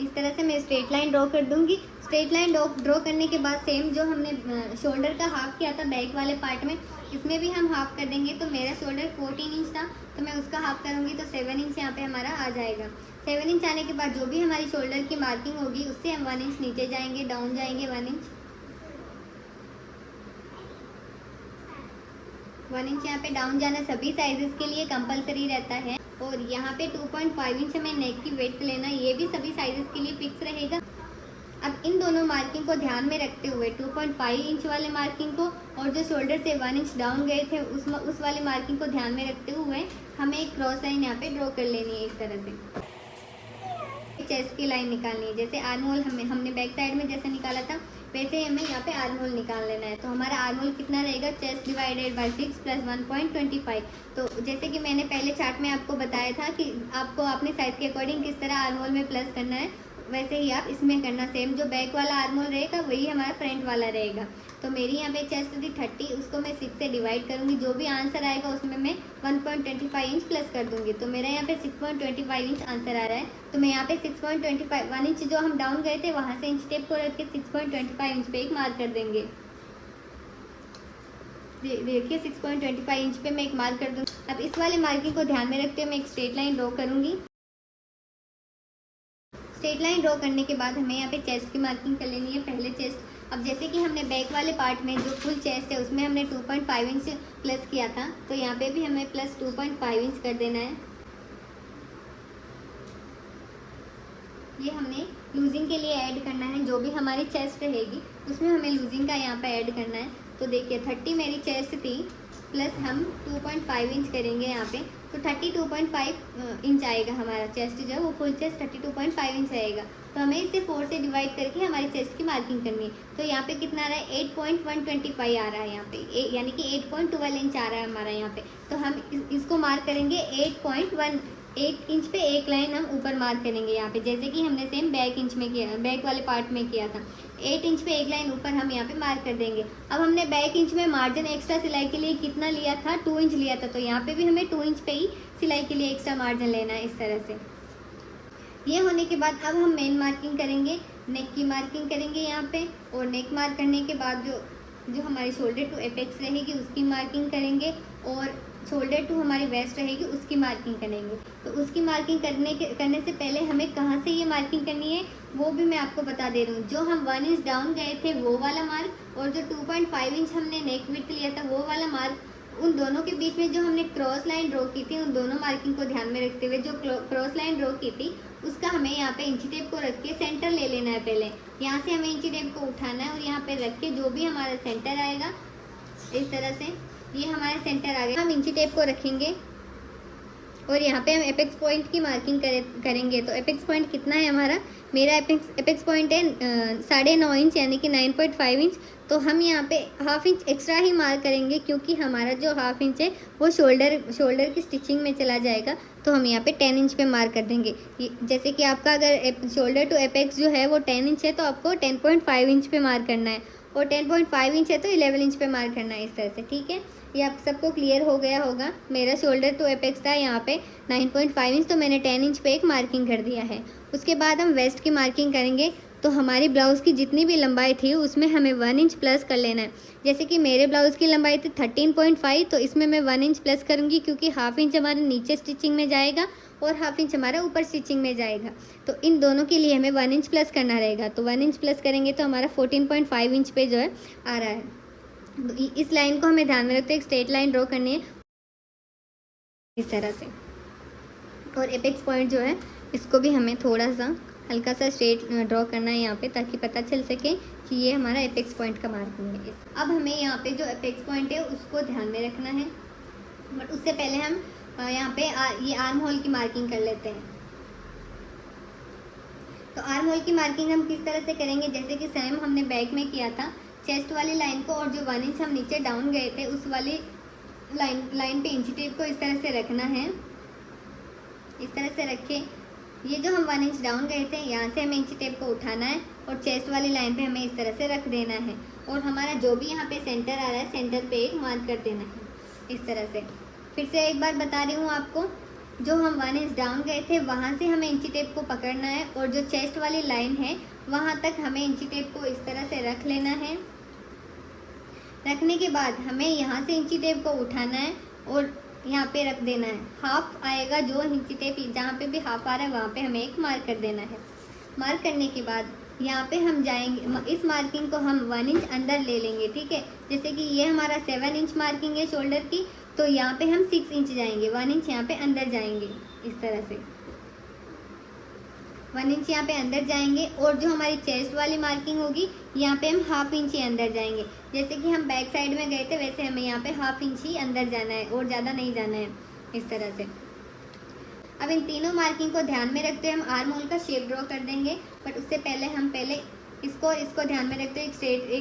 इस तरह से मैं स्ट्रेट लाइन ड्रॉ कर दूंगी। स्ट्रेट लाइन ड्रॉ करने के बाद सेम जो हमने शोल्डर का हाफ किया था बैक वाले पार्ट में, इसमें भी हम हाफ कर देंगे। तो मेरा शोल्डर 14 इंच था, तो मैं उसका हाफ करूंगी, तो 7 इंच यहाँ पे हमारा आ जाएगा। 7 इंच आने के बाद जो भी हमारी शोल्डर की मार्किंग होगी उससे हम 1 इंच नीचे जाएंगे, डाउन जाएंगे 1 इंच। 1 इंच यहाँ पे डाउन जाना सभी साइजेस के लिए कंपलसरी रहता है। और यहाँ पे 2.5 इंच हमें नेक की विड्थ लेना, ये भी सभी साइजेस के लिए फिक्स रहेगा। अब इन दोनों मार्किंग को ध्यान में रखते हुए 2.5 इंच वाले मार्किंग को और जो शोल्डर से 1 इंच डाउन गए थे उस वाले मार्किंग को ध्यान में रखते हुए हमें एक क्रॉस लाइन यहाँ पे ड्रॉ कर लेनी है। इस तरह से चेस्ट की लाइन निकालनी है, जैसे आर्म होल हमने बैक साइड में जैसे निकाला था वैसे ही हमें यहाँ पे आर्म होल निकाल लेना है। तो हमारा आर्म होल कितना रहेगा, चेस्ट डिवाइडेड बाय 6 प्लस 1.25। तो जैसे कि मैंने पहले चार्ट में आपको बताया था कि आपको अपने साइज के अकॉर्डिंग किस तरह आर्म होल में प्लस करना है, वैसे ही आप इसमें करना। सेम जो बैक वाला आर्म होल रहेगा वही हमारा फ्रंट वाला रहेगा। तो मेरी यहाँ पे चेस्ट थी 30, उसको मैं 6 से डिवाइड करूँगी, जो भी आंसर आएगा उसमें मैं 1.25 इंच प्लस कर दूँगी। तो मेरा यहाँ पे 6.25 इंच आंसर आ रहा है। तो मैं यहाँ पे 6.25 1 इंच जो हम डाउन गए थे वहाँ से इंच टेप को रख के 6.25 इंच पे एक मार्क कर देंगे। देखिए 6.25 इंच पे मैं एक मार्क कर दूँगी। अब इस वाले मार्किंग को ध्यान में रखते हुए मैं एक स्ट्रेट लाइन ड्रॉ करूँगी। स्ट्रेट लाइन ड्रॉ करने के बाद हमें यहाँ पे चेस्ट की मार्किंग कर लेनी है, पहले चेस्ट। अब जैसे कि हमने बैक वाले पार्ट में जो फुल चेस्ट है उसमें हमने 2.5 इंच प्लस किया था, तो यहाँ पे भी हमें प्लस 2.5 इंच कर देना है। ये हमने लूजिंग के लिए ऐड करना है, जो भी हमारी चेस्ट रहेगी उसमें हमें लूजिंग का यहाँ पे ऐड करना है। तो देखिए 30 मेरी चेस्ट थी, प्लस हम 2.5 इंच करेंगे यहाँ पे, तो 32.5 इंच आएगा हमारा चेस्ट जो है वो फुल चेस्ट 32.5 इंच आएगा। तो हमें इसे 4 से डिवाइड करके हमारी चेस्ट की मार्किंग करनी है। तो यहाँ पे कितना आ रहा है, 8.125 आ रहा है यहाँ पे, यानी कि 8.12 इंच आ रहा है हमारा यहाँ पे। तो हम इसको मार्क करेंगे 8 इंच पे एक लाइन हम ऊपर मार्क करेंगे यहाँ पे, जैसे कि हमने सेम बैक वाले पार्ट में किया था। 8 इंच पे एक लाइन ऊपर हम यहाँ पे मार्क कर देंगे। अब हमने बैक इंच में मार्जिन एक्स्ट्रा सिलाई के लिए कितना लिया था, 2 इंच लिया था, तो यहाँ पे भी हमें 2 इंच पे ही सिलाई के लिए एक्स्ट्रा मार्जिन लेना है। इस तरह से ये होने के बाद अब हम मेन मार्किंग करेंगे, नेक की मार्किंग करेंगे यहाँ पे। और नेक मार्क करने के बाद जो हमारी शोल्डर टू एपेक्स रहेगी उसकी मार्किंग करेंगे, और शोल्डर टू हमारी वेस्ट रहेगी उसकी मार्किंग करेंगे। तो उसकी मार्किंग करने से पहले हमें कहाँ से ये मार्किंग करनी है वो भी मैं आपको बता दे रही हूँ। जो हम 1 इंच डाउन गए थे वो वाला मार्क, और जो 2.5 इंच हमने नेक विड्थ लिया था वो वाला मार्क, उन दोनों के बीच में जो हमने क्रॉस लाइन ड्रॉ की थी, उन दोनों मार्किंग को ध्यान में रखते हुए जो क्रॉस लाइन ड्रॉ की थी उसका हमें यहाँ पे इंची टेप को रख के सेंटर ले लेना है। पहले यहाँ से हमें इंची टेप को उठाना है और यहाँ पे रख के जो भी हमारा सेंटर आएगा, इस तरह से ये हमारा सेंटर आ गया, हम इंची टेप को रखेंगे और यहाँ पे हम एपेक्स पॉइंट की मार्किंग करेंगे। तो एपेक्स पॉइंट कितना है हमारा, मेरा एपेक्स पॉइंट है 9.5 इंच, यानी कि 9.5 इंच। तो हम यहाँ पे हाफ इंच एक्स्ट्रा ही मार्क करेंगे, क्योंकि हमारा जो हाफ इंच है वो शोल्डर की स्टिचिंग में चला जाएगा। तो हम यहाँ पे 10 इंच पे मार्क कर देंगे। जैसे कि आपका अगर शोल्डर टू एपेक्स जो है वो 10 इंच है तो आपको 10.5 इंच पे मार्क करना है, और 10.5 इंच है तो 11 इंच पे मार्क करना है। इस तरह से, ठीक है। ये आप सबको क्लियर हो गया होगा। मेरा शोल्डर टू एपेक्स था यहाँ पे 9.5 इंच, तो मैंने 10 इंच पे एक मार्किंग कर दिया है। उसके बाद हम वेस्ट की मार्किंग करेंगे। तो हमारी ब्लाउज़ की जितनी भी लंबाई थी उसमें हमें 1 इंच प्लस कर लेना है। जैसे कि मेरे ब्लाउज़ की लंबाई थी 13.5, तो इसमें मैं 1 इंच प्लस करूँगी, क्योंकि हाफ इंच हमारे नीचे स्टिचिंग में जाएगा और हाफ इंच हमारा ऊपर स्टिचिंग में जाएगा। तो इन दोनों के लिए हमें 1 इंच प्लस करना रहेगा। तो 1 इंच प्लस करेंगे तो हमारा 14.5 इंच पे जो है आ रहा है। तो इस लाइन को हमें ध्यान में रखते एक स्ट्रेट लाइन ड्रॉ करनी है इस तरह से। और एपेक्स पॉइंट जो है इसको भी हमें थोड़ा सा हल्का सा स्ट्रेट ड्रॉ करना है यहाँ पे, ताकि पता चल सके कि ये हमारा एपेक्स पॉइंट का मार्किंग है। अब हमें यहाँ पे जो एपेक्स पॉइंट है उसको ध्यान में रखना है, बट उससे पहले हम यहाँ पे ये आर्म होल की मार्किंग कर लेते हैं। तो आर्म होल की मार्किंग हम किस तरह से करेंगे, जैसे कि सेम हमने बैक में किया था, चेस्ट वाली लाइन को और जो 1 इंच हम नीचे डाउन गए थे उस वाली लाइन पे इंची टेप को इस तरह से रखना है। इस तरह से रखे, ये जो हम 1 इंच डाउन गए थे यहाँ से हमें इंची टेप को उठाना है और चेस्ट वाली लाइन पे हमें इस तरह से रख देना है, और हमारा जो भी यहाँ पे सेंटर आ रहा है सेंटर पे एक मार्क कर देना है इस तरह से। फिर से एक बार बता रही हूँ आपको, जो हम 1 इंच डाउन गए थे वहाँ से हमें इंची टेप को पकड़ना है, और जो चेस्ट वाली लाइन है वहाँ तक हमें इंची टेप को इस तरह से रख लेना है। रखने के बाद हमें यहाँ से इंची टेप को उठाना है और यहाँ पे रख देना है। हाफ आएगा, जो इंची टेप जहाँ पे भी हाफ आ रहा है वहाँ पे हमें एक मार्क कर देना है। मार्क करने के बाद यहाँ पे हम जाएंगे, इस मार्किंग को हम 1 इंच अंदर ले लेंगे, ठीक है। जैसे कि ये हमारा 7 इंच मार्किंग है शोल्डर की, तो यहाँ पे हम 6 इंच जाएंगे, 1 इंच यहाँ पे अंदर जाएंगे इस तरह से। 1 इंच यहाँ पे अंदर जाएंगे, और जो हमारी चेस्ट वाली मार्किंग होगी यहाँ पे हम हाफ इंच ही अंदर जाएंगे। जैसे कि हम बैक साइड में गए थे वैसे हमें यहाँ पे हाफ इंच ही अंदर जाना है और ज़्यादा नहीं जाना है इस तरह से। अब इन तीनों मार्किंग को ध्यान में रखते हुए हम आर्म होल का शेप ड्रॉ कर देंगे, बट उससे पहले हम इसको और इसको ध्यान में रखते हुए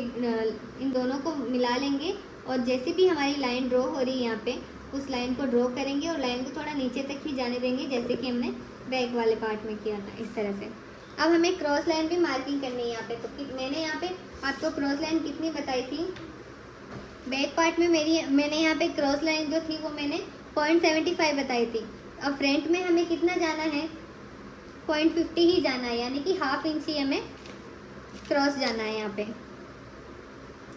इन दोनों को मिला लेंगे, और जैसे भी हमारी लाइन ड्रॉ हो रही है यहाँ पे उस लाइन को ड्रॉ करेंगे और लाइन को थोड़ा नीचे तक ही जाने देंगे, जैसे कि हमने बैक वाले पार्ट में किया था इस तरह से। अब हमें क्रॉस लाइन भी मार्किंग करनी है यहाँ पे। तो मैंने यहाँ पे आपको क्रॉस लाइन कितनी बताई थी, बैक पार्ट में मैंने यहाँ पे क्रॉस लाइन जो थी वो मैंने 0.75 बताई थी। अब फ्रंट में हमें कितना जाना है, 0.50 ही जाना है, यानी कि हाफ इंच ही हमें क्रॉस जाना है यहाँ पे।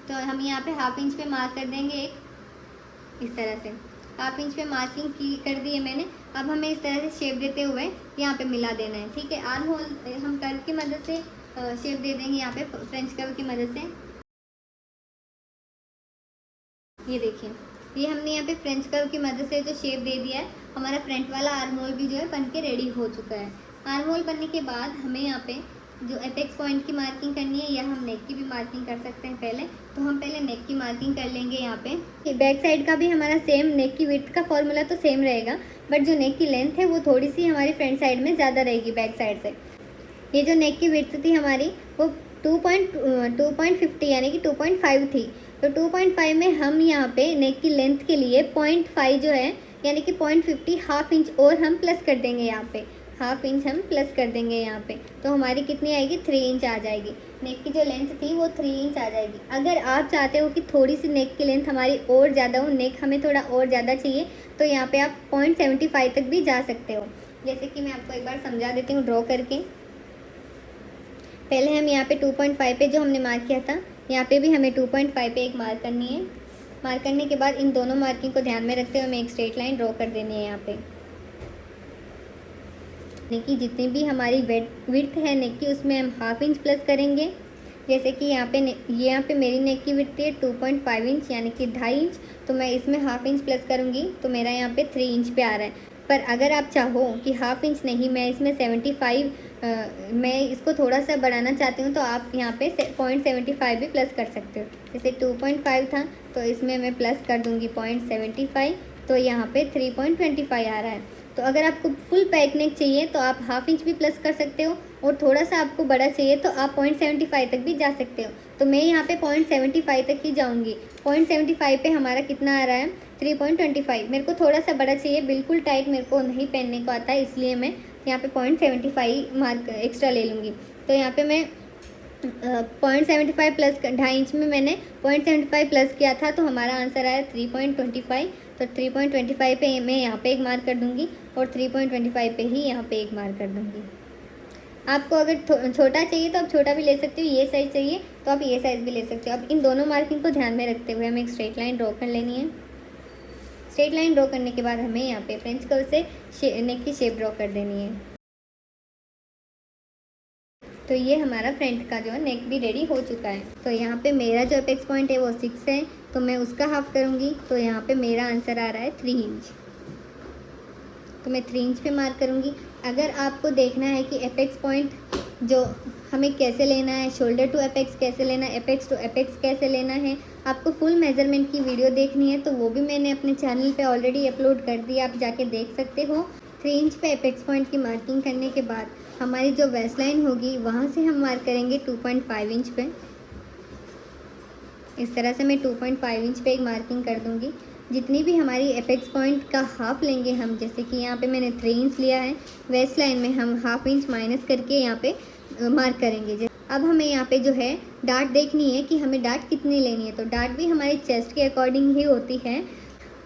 तो हम यहाँ पे हाफ इंच पे मार्क कर देंगे एक इस तरह से। हाफ इंच पे मार्किंग कर दी है मैंने। अब हमें इस तरह से शेप देते हुए यहाँ पे मिला देना है, ठीक है। आर्म होल हम कर्व की मदद से शेप दे देंगे यहाँ पे फ्रेंच कर्व की मदद से। ये देखिए, ये हमने यहाँ पे फ्रेंच कर्व की मदद से जो शेप दे दिया है, हमारा फ्रंट वाला आर्म होल भी जो है बन के रेडी हो चुका है। आर्म होल बनने के बाद हमें यहाँ पे जो एपेक्स पॉइंट की मार्किंग करनी है, या हम नेक की भी मार्किंग कर सकते हैं पहले। तो हम पहले नेक की मार्किंग कर लेंगे यहाँ पे। बैक साइड का भी हमारा सेम, नेक की विड्थ का फॉर्मूला तो सेम रहेगा, बट जो नेक की लेंथ है वो थोड़ी सी हमारी फ्रंट साइड में ज़्यादा रहेगी बैक साइड से। ये जो नेक की विड्थ थी हमारी वो 2.50 यानी कि 2.5 थी। तो 2.5 में हम यहाँ पे नेक की लेंथ के लिए 0.5 जो है यानी कि 0.50 हाफ इंच और हम प्लस कर देंगे यहाँ पे। हाफ इंच हम प्लस कर देंगे यहाँ पे, तो हमारी कितनी आएगी, 3 इंच आ जाएगी। नेक की जो लेंथ थी वो 3 इंच आ जाएगी। अगर आप चाहते हो कि थोड़ी सी नेक की लेंथ हमारी और ज़्यादा हो, नेक हमें थोड़ा और ज़्यादा चाहिए, तो यहाँ पे आप 0.75 तक भी जा सकते हो। जैसे कि मैं आपको एक बार समझा देती हूँ ड्रॉ करके। पहले हम यहाँ पे 2.5 पे जो हमने मार्क किया था, यहाँ पे भी हमें 2.5 पे एक मार्क करनी है। मार्क करने के बाद इन दोनों मार्किंग को ध्यान में रखते हुए हमें एक स्ट्रेट लाइन ड्रॉ कर देनी है यहाँ पे। नेक की जितनी भी हमारी विड्थ है नेक की, उसमें हम हाफ इंच प्लस करेंगे। जैसे कि यहाँ पे मेरी नेक की विड्थ है 2.5 इंच यानी कि 2.5 इंच, तो मैं इसमें हाफ इंच प्लस करूँगी तो मेरा यहाँ पे 3 इंच पे आ रहा है। पर अगर आप चाहो कि हाफ इंच नहीं, मैं इसमें 75 मैं इसको थोड़ा सा बढ़ाना चाहती हूँ, तो आप यहाँ पे 0.75 भी प्लस कर सकते हो। जैसे 2.5 था तो इसमें मैं प्लस कर दूँगी 0.75, तो यहाँ पे 3.25 आ रहा है। तो अगर आपको फुल पैक नेक चाहिए तो आप हाफ इंच भी प्लस कर सकते हो, और थोड़ा सा आपको बड़ा चाहिए तो आप 0.75 तक भी जा सकते हो। तो मैं यहाँ पे 0.75 तक ही जाऊँगी। 0.75 पे हमारा कितना आ रहा है, 3.25। मेरे को थोड़ा सा बड़ा चाहिए, बिल्कुल टाइट मेरे को नहीं पहनने को आता है, इसलिए मैं यहाँ पे 0.75 मार्क एक्स्ट्रा ले लूँगी। तो यहाँ पे मैं 0.75 प्लस 2.5 इंच में मैंने 0.75 प्लस किया था, तो हमारा आंसर आया 3.25। तो 3.25 पे मैं यहाँ पे एक मार्क कर दूँगी, और 3.25 पे ही यहाँ पे एक मार्क कर दूँगी। आपको अगर छोटा चाहिए तो आप छोटा भी ले सकते हो, ये साइज़ चाहिए तो आप ये साइज़ भी ले सकते हो। अब इन दोनों मार्किंग को ध्यान में रखते हुए हमें एक स्ट्रेट लाइन ड्रॉ कर लेनी है। स्ट्रेट लाइन ड्रॉ करने के बाद हमें यहाँ पे फ्रेंच कर्व से नेक की शेप ड्रॉ कर देनी है। तो ये हमारा फ्रंट का जो है नेक भी रेडी हो चुका है। तो यहाँ पे मेरा जो एपेक्स पॉइंट है वो 6 है, तो मैं उसका हाफ करूँगी। तो यहाँ पे मेरा आंसर आ रहा है 3 इंच, तो मैं 3 इंच पे मार्क करूँगी। अगर आपको देखना है कि एपेक्स पॉइंट जो हमें कैसे लेना है, शोल्डर टू एपेक्स कैसे लेना है, एपेक्स टू एपेक्स कैसे लेना है। आपको फुल मेजरमेंट की वीडियो देखनी है तो वो भी मैंने अपने चैनल पे ऑलरेडी अपलोड कर दी, आप जाके देख सकते हो। 3 इंच पे एपेक्स पॉइंट की मार्किंग करने के बाद हमारी जो वेस्ट लाइन होगी वहाँ से हम मार्क करेंगे 2.5 इंच पे। इस तरह से मैं 2.5 इंच पे एक मार्किंग कर दूँगी। जितनी भी हमारी एपेक्स पॉइंट का हाफ लेंगे हम, जैसे कि यहाँ पे मैंने 3 इंच लिया है, वेस्ट लाइन में हम हाफ इंच माइनस करके यहाँ पे मार्क करेंगे। अब हमें यहाँ पे जो है डाट देखनी है कि हमें डाट कितनी लेनी है। तो डाट भी हमारी चेस्ट के अकॉर्डिंग ही होती है।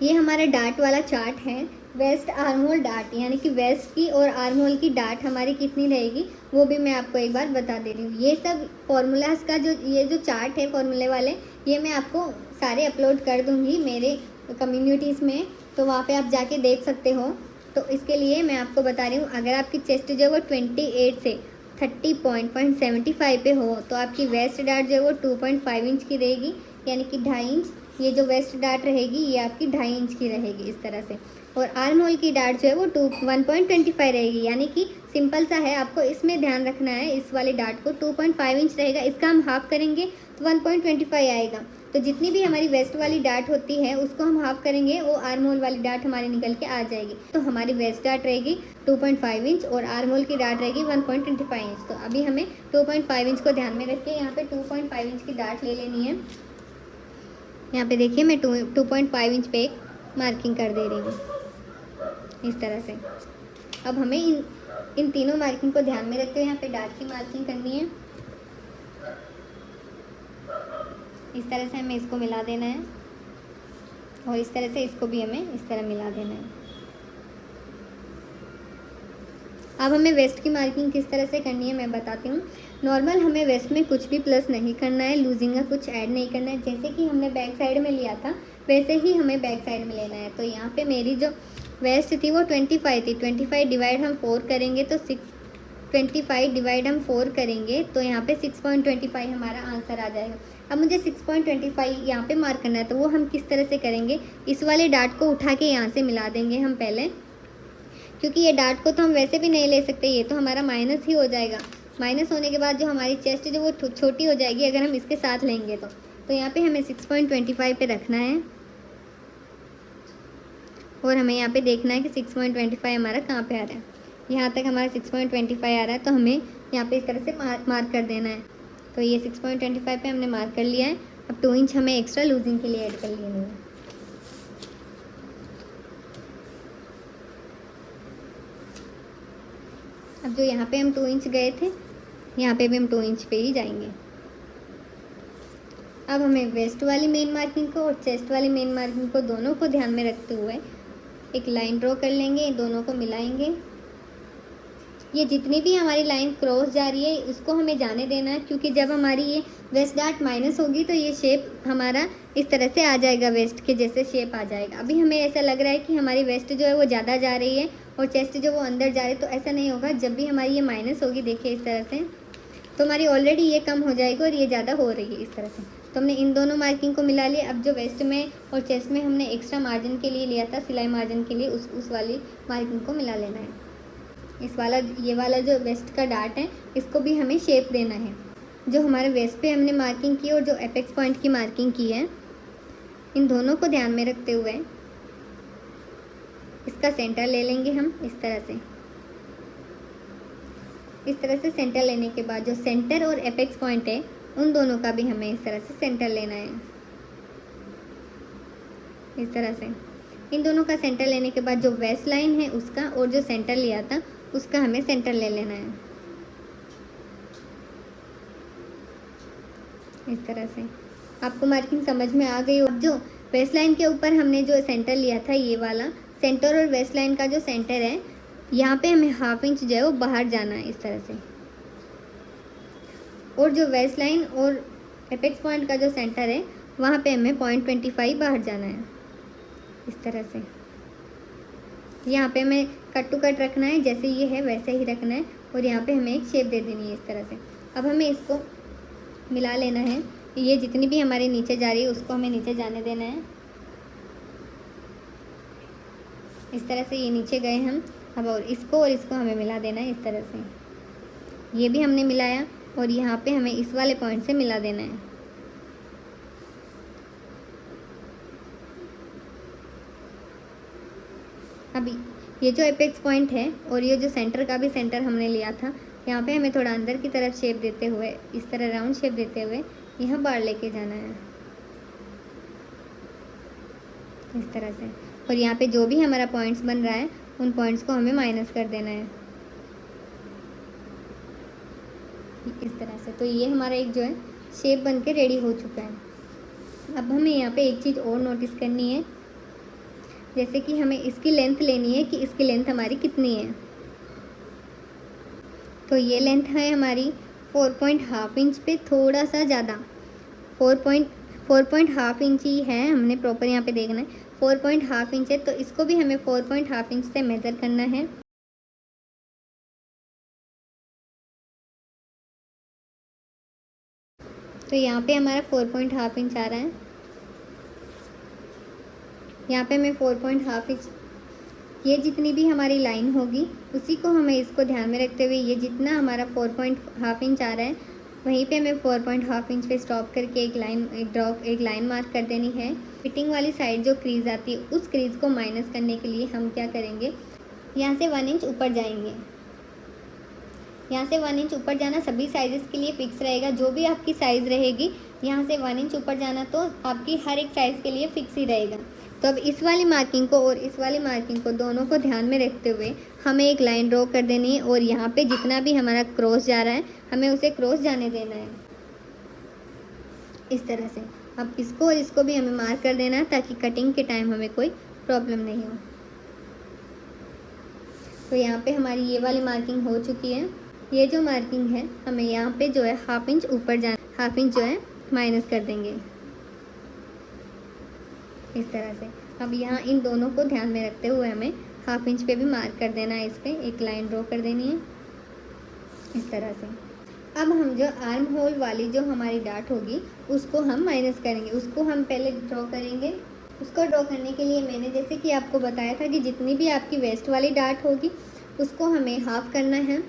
ये हमारा डाट वाला चार्ट है। वेस्ट आर्म होल डाट, यानी कि वेस्ट की और आर्म होल की डाट हमारी कितनी रहेगी वो भी मैं आपको एक बार बता दे रही हूँ। ये सब फॉर्मूलाज का ये जो चार्ट है फॉर्मूले वाले, ये मैं आपको सारे अपलोड कर दूँगी मेरे कम्युनिटीज़ में, तो वहाँ पे आप जाके देख सकते हो। तो इसके लिए मैं आपको बता रही हूँ, अगर आपकी चेस्ट जो है वो 28 से 30.75 पे हो तो आपकी वेस्ट डाट जो है वो 2.5 इंच की रहेगी, यानी कि 2.5 इंच। ये जो वेस्ट डाट रहेगी ये आपकी 2.5 इंच की रहेगी इस तरह से। और आर्म होल की डाट जो है वो 1.25 रहेगी, यानी कि सिंपल सा है, आपको इसमें ध्यान रखना है। इस वाले डाट को 2.5 इंच रहेगा, इसका हम हाफ करेंगे तो 1.25 आएगा। तो जितनी भी हमारी वेस्ट वाली डाट होती है उसको हम हाफ करेंगे, वो आर्म होल वाली डाट हमारी निकल के आ जाएगी। तो हमारी वेस्ट डाट रहेगी 2.5 इंच और आर्म होल की डाट रहेगी 1.25 इंच। तो अभी हमें 2.5 इंच को ध्यान में रख के यहाँ पे 2.5 इंच की डाट ले लेनी है। यहाँ पे देखिए मैं 2.5 इंच पे एक मार्किंग कर दे रही हूँ इस तरह से। अब हमें इन तीनों मार्किंग को ध्यान में रखते हुए यहाँ पे डाट की मार्किंग करनी है। इस तरह से हमें इसको मिला देना है और इस तरह से इसको भी हमें इस तरह मिला देना है। अब हमें वेस्ट की मार्किंग किस तरह से करनी है मैं बताती हूँ। नॉर्मल हमें वेस्ट में कुछ भी प्लस नहीं करना है, लूजिंग का कुछ ऐड नहीं करना है। जैसे कि हमने बैक साइड में लिया था वैसे ही हमें बैक साइड में लेना है। तो यहाँ पे मेरी जो वेस्ट थी वो 25 थी, 25 डिवाइड हम 4 करेंगे तो 25 डिवाइड हम 4 करेंगे तो यहाँ पे 6.25 हमारा आंसर आ जाएगा। अब मुझे 6.25 यहाँ पे मार्क करना है, तो वो हम किस तरह से करेंगे, इस वाले डाट को उठा के यहाँ से मिला देंगे हम पहले, क्योंकि ये डाट को तो हम वैसे भी नहीं ले सकते, ये तो हमारा माइनस ही हो जाएगा। माइनस होने के बाद जो हमारी चेस्ट जो वो छोटी हो जाएगी अगर हम इसके साथ लेंगे तो यहाँ पे हमें 6.25 पे रखना है और हमें यहाँ पे देखना है कि 6.25 हमारा कहाँ पे आ रहा है। यहाँ तक हमारा 6.25 आ रहा है तो हमें यहाँ पे इस तरह से मार्क कर देना है। तो ये 6.25 पे हमने मार्क कर लिया है। अब 2 इंच हमें एक्स्ट्रा लूजिंग के लिए ऐड कर लेनी है। अब जो यहाँ पे हम 2 इंच गए थे यहाँ पे भी हम 2 इंच पे ही जाएंगे। अब हमें वेस्ट वाली मेन मार्किंग को और चेस्ट वाली मेन मार्किंग को दोनों को ध्यान में रखते हुए एक लाइन ड्रॉ कर लेंगे, दोनों को मिलाएंगे। ये जितनी भी हमारी लाइन क्रॉस जा रही है उसको हमें जाने देना है, क्योंकि जब हमारी ये वेस्ट डाट माइनस होगी तो ये शेप हमारा इस तरह से आ जाएगा, वेस्ट के जैसे शेप आ जाएगा। अभी हमें ऐसा लग रहा है कि हमारी वेस्ट जो है वो ज़्यादा जा रही है और चेस्ट जो वो अंदर जा रही है, तो ऐसा नहीं होगा। जब भी हमारी ये माइनस होगी देखिए इस तरह से, तो हमारी ऑलरेडी ये कम हो जाएगी और ये ज़्यादा हो रही है इस तरह से। तो हमने इन दोनों मार्किंग को मिला लिया। अब जो वेस्ट में और चेस्ट में हमने एक्स्ट्रा मार्जिन के लिए लिया था, सिलाई मार्जिन के लिए, उस वाली मार्किंग को मिला लेना है। ये वाला जो वेस्ट का डाट है इसको भी हमें शेप देना है। जो हमारे वेस्ट पे हमने मार्किंग की और जो एपेक्स पॉइंट की मार्किंग की है, इन दोनों को ध्यान में रखते हुए इसका सेंटर ले लेंगे हम इस तरह से। इस तरह से सेंटर लेने के बाद जो सेंटर और एपेक्स पॉइंट है उन दोनों का भी हमें इस तरह से सेंटर लेना है। इस तरह से इन दोनों का सेंटर लेने के बाद जो वेस्ट लाइन है उसका और जो सेंटर लिया था उसका हमें सेंटर ले लेना है इस तरह से। आपको मार्किंग समझ में आ गई। अब जो वेस्ट लाइन के ऊपर हमने जो सेंटर लिया था, ये वाला सेंटर और वेस्ट लाइन का जो सेंटर है, यहाँ पे हमें हाफ इंच जो है वो बाहर जाना है इस तरह से। और जो वेस्ट लाइन और एपेक्स पॉइंट का जो सेंटर है वहाँ पे हमें 0.25 बाहर जाना है इस तरह से। यहाँ पे हमें कट टू कट रखना है, जैसे ये है वैसे ही रखना है और यहाँ पे हमें एक शेप दे देनी है इस तरह से। अब हमें इसको मिला लेना है। ये जितनी भी हमारे नीचे जा रही है उसको हमें नीचे जाने देना है इस तरह से। ये नीचे गए हम, अब और इसको हमें मिला देना है इस तरह से। ये भी हमने मिलाया और यहाँ पे हमें इस वाले पॉइंट से मिला देना है। अभी ये जो एपेक्स पॉइंट है और ये जो सेंटर का भी सेंटर हमने लिया था, यहाँ पे हमें थोड़ा अंदर की तरफ शेप देते हुए, इस तरह राउंड शेप देते हुए यहाँ बाहर लेके जाना है इस तरह से। और यहाँ पे जो भी हमारा पॉइंट्स बन रहा है उन पॉइंट्स को हमें माइनस कर देना है इस तरह से। तो ये हमारा एक जो है शेप बन के रेडी हो चुका है। अब हमें यहाँ पे एक चीज़ और नोटिस करनी है, जैसे कि हमें इसकी लेंथ लेनी है कि इसकी लेंथ हमारी कितनी है। तो ये लेंथ है हमारी 4.5 इंच पे थोड़ा सा ज़्यादा, 4.5 इंच ही है, हमने प्रॉपर यहाँ पे देखना है 4.5 इंच है। तो इसको भी हमें 4.5 इंच से मेज़र करना है। तो यहाँ पे हमारा 4.5 इंच आ रहा है। यहाँ पे हमें 4.5 इंच, ये जितनी भी हमारी लाइन होगी उसी को हमें इसको ध्यान में रखते हुए ये जितना हमारा 4.5 इंच आ रहा है वहीं पे हमें 4.5 इंच पे स्टॉप करके एक लाइन मार्क कर देनी है। फिटिंग वाली साइड जो क्रीज आती है उस क्रीज को माइनस करने के लिए हम क्या करेंगे, यहाँ से 1 इंच ऊपर जाएंगे। यहाँ से 1 इंच ऊपर जाना सभी साइज़ के लिए फ़िक्स रहेगा। जो भी आपकी साइज़ रहेगी यहाँ से 1 इंच ऊपर जाना तो आपकी हर एक साइज़ के लिए फ़िक्स ही रहेगा। तो अब इस वाली मार्किंग को और इस वाली मार्किंग को दोनों को ध्यान में रखते हुए हमें एक लाइन ड्रॉ कर देनी है और यहाँ पे जितना भी हमारा क्रॉस जा रहा है हमें उसे क्रॉस जाने देना है इस तरह से। अब इसको और इसको भी हमें मार्क कर देना है ताकि कटिंग के टाइम हमें कोई प्रॉब्लम नहीं हो। तो यहाँ पे हमारी ये वाली मार्किंग हो चुकी है। ये जो मार्किंग है हमें यहाँ पे जो है 1/2 इंच ऊपर जाना, 1/2 इंच जो है माइनस कर देंगे इस तरह से। अब यहाँ इन दोनों को ध्यान में रखते हुए हमें 1/2 इंच पे भी मार्क कर देना है, इस पर एक लाइन ड्रॉ कर देनी है इस तरह से। अब हम जो आर्म होल वाली जो हमारी डाट होगी उसको हम माइनस करेंगे, उसको हम पहले ड्रॉ करेंगे। उसको ड्रॉ करने के लिए मैंने जैसे कि आपको बताया था कि जितनी भी आपकी वेस्ट वाली डाट होगी उसको हमें हाफ़ करना है।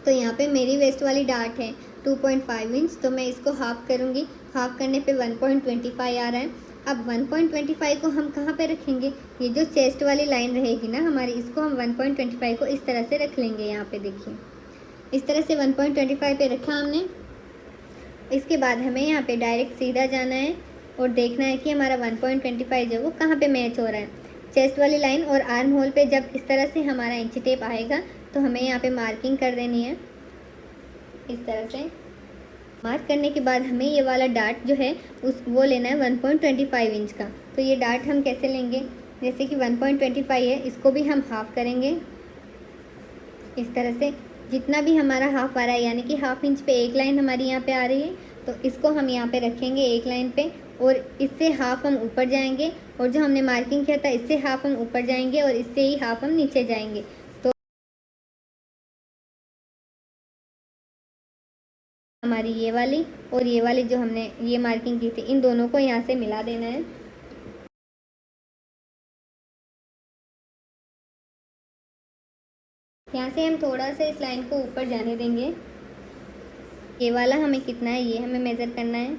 तो यहाँ पे मेरी वेस्ट वाली डाट है 2.5 इंच, तो मैं इसको हाफ़ करूँगी। हाफ़ करने पे 1.25 आ रहा है। अब 1.25 को हम कहाँ पे रखेंगे, ये जो चेस्ट वाली लाइन रहेगी ना हमारी, इसको हम 1.25 को इस तरह से रख लेंगे। यहाँ पे देखिए इस तरह से 1.25 पे रखा हमने। इसके बाद हमें यहाँ पे डायरेक्ट सीधा जाना है और देखना है कि हमारा 1.25 जो वो कहाँ पे मैच हो रहा है। चेस्ट वाली लाइन और आर्म होल पे जब इस तरह से हमारा इंची टेप आएगा तो हमें यहाँ पे मार्किंग कर देनी है इस तरह से। मार्क करने के बाद हमें ये वाला डाट जो है वो लेना है 1.25 इंच का। तो ये डाट हम कैसे लेंगे, जैसे कि 1.25 है, इसको भी हम हाफ़ करेंगे इस तरह से। जितना भी हमारा हाफ़ आ रहा है यानी कि 1/2 इंच पे एक लाइन हमारी यहाँ पे आ रही है, तो इसको हम यहाँ पे रखेंगे एक लाइन पे और इससे हाफ़ हम ऊपर जाएंगे और जो हमने मार्किंग किया था इससे हाफ़ हम ऊपर जाएंगे और इससे ही हाफ़ हम नीचे जाएंगे। तो हमारी ये वाली और ये वाली जो हमने ये मार्किंग की थी इन दोनों को यहाँ से मिला देना है। यहाँ से हम थोड़ा सा इस लाइन को ऊपर जाने देंगे। ये वाला हमें कितना है ये हमें मेज़र करना है।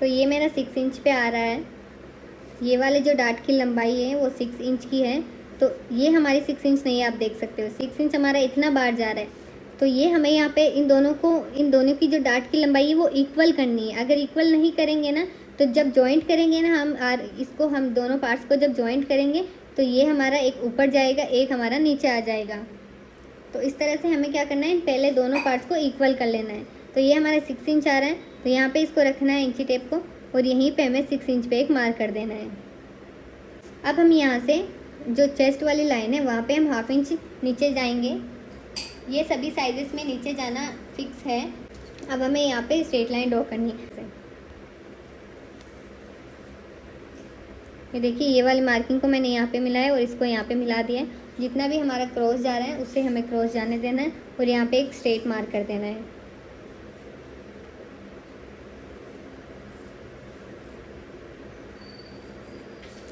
तो ये मेरा 6 इंच पे आ रहा है। ये वाले जो डाट की लंबाई है वो 6 इंच की है। तो ये हमारी 6 इंच नहीं है, आप देख सकते हो 6 इंच हमारा इतना बाहर जा रहा है। तो ये हमें यहाँ पे इन दोनों की जो डाट की लंबाई है वो इक्वल करनी है। अगर इक्वल नहीं करेंगे ना तो जब जॉइंट करेंगे ना हम दोनों पार्ट्स को जब जॉइंट करेंगे तो ये हमारा एक ऊपर जाएगा, एक हमारा नीचे आ जाएगा। तो इस तरह से हमें क्या करना है, पहले दोनों पार्ट्स को इक्वल कर लेना है। तो ये हमारा 6 इंच आ रहा है, तो यहाँ पे इसको रखना है इंची टेप को और यहीं पे हमें 6 इंच पे एक मार्क कर देना है। अब हम यहाँ से जो चेस्ट वाली लाइन है वहाँ पे हम 1/2 इंच नीचे जाएंगे। ये सभी साइजेस में नीचे जाना फिक्स है। अब हमें यहाँ पे स्ट्रेट लाइन ड्रॉ करनी है। ये देखिए ये वाली मार्किंग को मैंने यहाँ पे मिलाया और इसको यहाँ पे मिला दिया है। जितना भी हमारा क्रॉस जा रहा है उससे हमें क्रॉस जाने देना है और यहाँ पे एक स्ट्रेट मार्क कर देना है।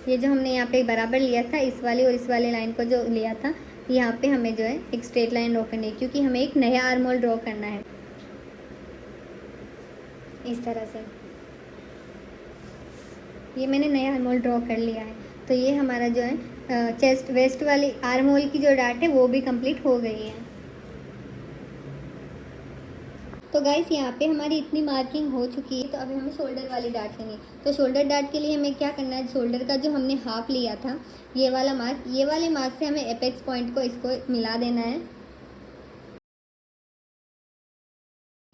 ये जो हमने यहाँ पे बराबर लिया था इस वाली और इस वाली लाइन को जो लिया था यहाँ पे हमें जो है एक स्ट्रेट लाइन ड्रॉ करनी है, क्योंकि हमें एक नया आर्म होल ड्रॉ करना है इस तरह से। ये मैंने नया आर्म होल ड्रॉ कर लिया है। तो ये हमारा जो है चेस्ट वेस्ट वाली आर्म होल की जो डाट है वो भी कंप्लीट हो गई है। तो गाइस यहाँ पे हमारी इतनी मार्किंग हो चुकी है। तो अभी हमें शोल्डर वाली डाट लेनी है। तो शोल्डर डाट के लिए हमें क्या करना है, शोल्डर का जो हमने हाफ लिया था ये वाला मार्क, ये वाले मार्क से हमें एपेक्स पॉइंट को इसको मिला देना है।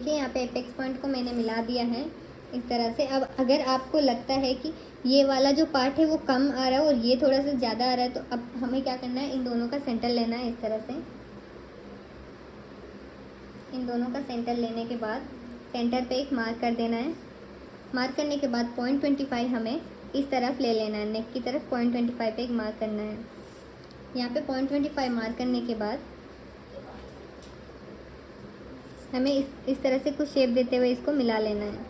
देखिए यहाँ पे एपेक्स पॉइंट को मैंने मिला दिया है इस तरह से। अब अगर आपको लगता है कि ये वाला जो पार्ट है वो कम आ रहा है और ये थोड़ा सा ज़्यादा आ रहा है, तो अब हमें क्या करना है, इन दोनों का सेंटर लेना है इस तरह से। इन दोनों का सेंटर लेने के बाद सेंटर पे एक मार्क कर देना है। मार्क करने के बाद 0.25 हमें इस तरफ ले लेना है, नेक की तरफ 0.25 पे एक मार्क करना है। यहाँ पे 0.25 मार्क करने के बाद हमें इस तरह से कुछ शेप देते हुए इसको मिला लेना है,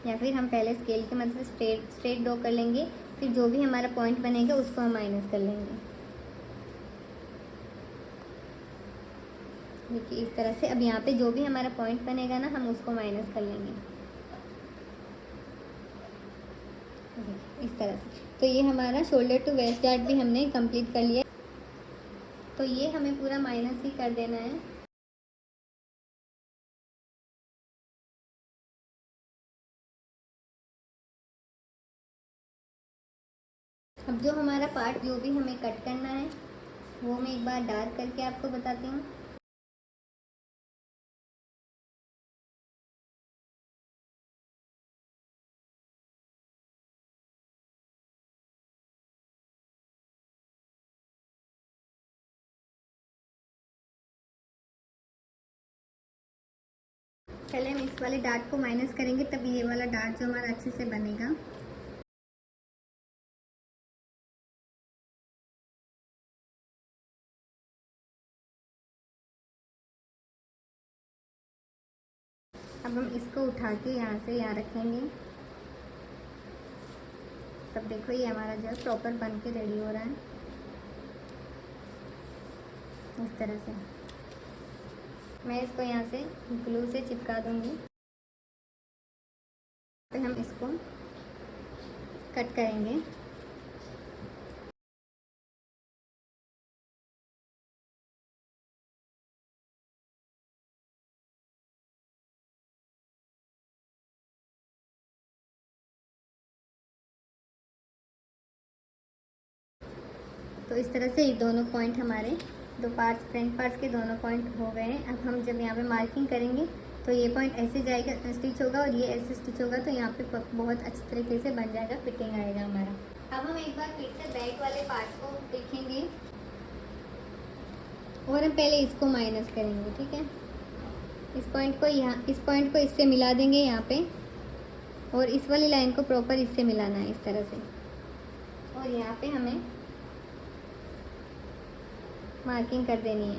या फिर हम पहले स्केल की मदद से स्ट्रेट ड्रॉ कर लेंगे, फिर जो भी हमारा पॉइंट बनेगा उसको हम माइनस कर लेंगे। देखिए इस तरह से। अब यहाँ पे जो भी हमारा पॉइंट बनेगा ना, हम उसको माइनस कर लेंगे इस तरह से। तो ये हमारा शोल्डर टू वेस्ट डार्ट भी हमने कंप्लीट कर लिया। तो ये हमें पूरा माइनस ही कर देना है। अब जो हमारा पार्ट जो भी हमें कट करना है वो मैं एक बार डार्क करके आपको बताती हूँ। पहले हम इस वाले डार्ट को माइनस करेंगे, तब ये वाला डार्ट जो हमारा अच्छे से बनेगा। अब हम इसको उठा के यहाँ से यहाँ रखेंगे। तब देखो ये हमारा जो है प्रॉपर बन के रेडी हो रहा है इस तरह से। मैं इसको यहाँ से ग्लू से चिपका दूंगी। फिर हम इसको कट करेंगे। तो इस तरह से ये दोनों पॉइंट हमारे दो पार्ट्स, फ्रंट पार्ट्स के दोनों पॉइंट हो गए हैं। अब हम जब यहाँ पे मार्किंग करेंगे तो ये पॉइंट ऐसे जाएगा, स्टिच होगा, और ये ऐसे स्टिच होगा, तो यहाँ पे बहुत अच्छी तरीके से बन जाएगा, फिटिंग आएगा हमारा। अब हम एक बार फिर से बैक वाले पार्ट को देखेंगे और हम पहले इसको माइनस करेंगे, ठीक है। इस पॉइंट को यहाँ, इस पॉइंट को इससे मिला देंगे यहाँ पे, और इस वाली लाइन को प्रॉपर इससे मिलाना है इस तरह से। और यहाँ पे हमें मार्किंग कर देनी है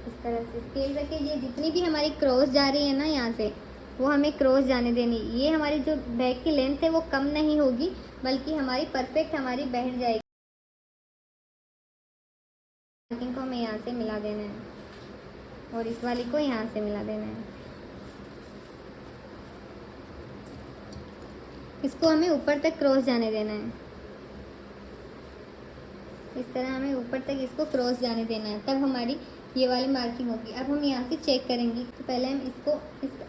इस तरह से। स्केल रखे, ये जितनी भी हमारी क्रॉस जा रही है ना यहाँ से, वो हमें क्रॉस जाने देनी। ये हमारी जो बैक की लेंथ है वो कम नहीं होगी, बल्कि हमारी परफेक्ट हमारी बैठ जाएगी। मार्किंग को हमें यहाँ से मिला देना है और इस वाली को यहाँ से मिला देना है। इसको हमें ऊपर तक क्रॉस जाने देना है इस तरह। हमें ऊपर तक इसको क्रॉस जाने देना है, तब हमारी ये वाली मार्किंग होगी। अब हम यहाँ से चेक करेंगे। तो पहले हम इसको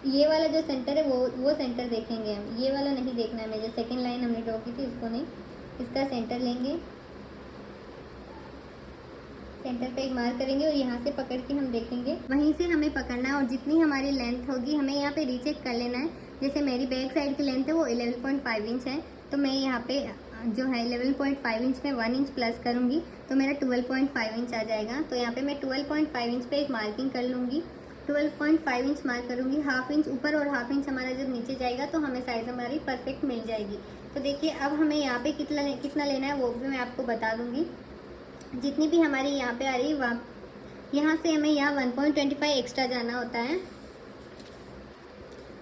ये वाला जो सेंटर है वो सेंटर देखेंगे हम। ये वाला नहीं देखना है, मैं जो सेकंड लाइन हमने ड्रॉ की थी उसको नहीं, इसका सेंटर लेंगे। सेंटर पे एक मार्क करेंगे और यहाँ से पकड़ के हम देखेंगे, वहीं से हमें पकड़ना है। और जितनी हमारी लेंथ होगी हमें यहाँ पे रीचेक कर लेना है। जैसे मेरी बैक साइड की लेंथ है वो 11.5 इंच है, तो मैं यहाँ पे जो है 11.5 इंच में 1 इंच प्लस करूँगी तो मेरा 12.5 इंच आ जाएगा। तो यहाँ पे मैं 12.5 इंच पे एक मार्किंग कर लूँगी। 12.5 इंच मार्क करूँगी। हाफ इंच ऊपर और हाफ इंच हमारा जब नीचे जाएगा तो हमें साइज़ हमारी परफेक्ट मिल जाएगी। तो देखिए अब हमें यहाँ पे कितना लेना है वो भी मैं आपको बता दूँगी। जितनी भी हमारी यहाँ पे आ रही है यहाँ से हमें यहाँ 1.25 एक्स्ट्रा जाना होता है।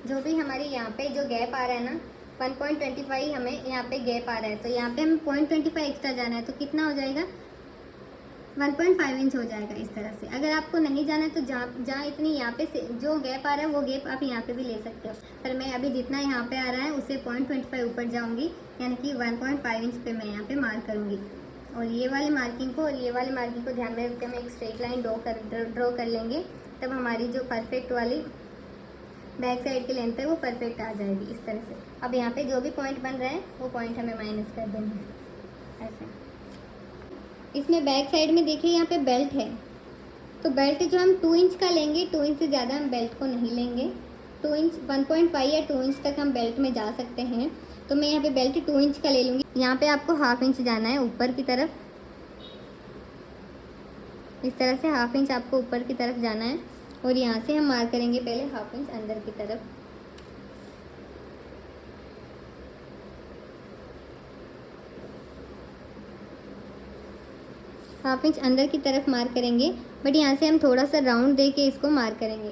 जो भी हमारी यहाँ पे जो गैप आ रहा है ना 1.25 हमें यहाँ पे गैप आ रहा है, तो यहाँ पे हमें 0.25 एक्स्ट्रा जाना है। तो कितना हो जाएगा 1.5 इंच हो जाएगा इस तरह से। अगर आपको नहीं जाना है तो जहाँ इतनी यहाँ पे से जो गैप आ रहा है वो गैप आप यहाँ पे भी ले सकते हो, पर मैं अभी जितना यहाँ पे आ रहा है उससे 0.25 ऊपर जाऊँगी, यानी कि 1.5 इंच पे मैं यहाँ पे मार्क करूँगी। और ये वाली मार्किंग को और ये वाली मार्किंग को ध्यान में रख के हम एक स्ट्रेट लाइन ड्रॉ कर लेंगे, तब हमारी जो परफेक्ट वाली बैक साइड की लेंथ है वो परफेक्ट आ जाएगी इस तरह से। अब यहाँ पे जो भी पॉइंट बन रहा है वो पॉइंट हमें माइनस कर देना है ऐसे। इसमें बैक साइड में देखिए यहाँ पे बेल्ट है, तो बेल्ट जो हम 2 इंच का लेंगे, 2 इंच से ज़्यादा हम बेल्ट को नहीं लेंगे। 2 इंच 1.5 या 2 इंच तक हम बेल्ट में जा सकते हैं, तो मैं यहाँ पे बेल्ट 2 इंच का ले लूँगी। यहाँ पे आपको 1/2 इंच जाना है ऊपर की तरफ, इस तरह से 1/2 इंच आपको ऊपर की तरफ जाना है। और यहाँ से हम मार्क करेंगे पहले 1/2 इंच अंदर की तरफ। हाफ इंच अंदर की तरफ मार्क करेंगे, बट यहाँ से हम थोड़ा सा राउंड दे के इसको मार्क करेंगे।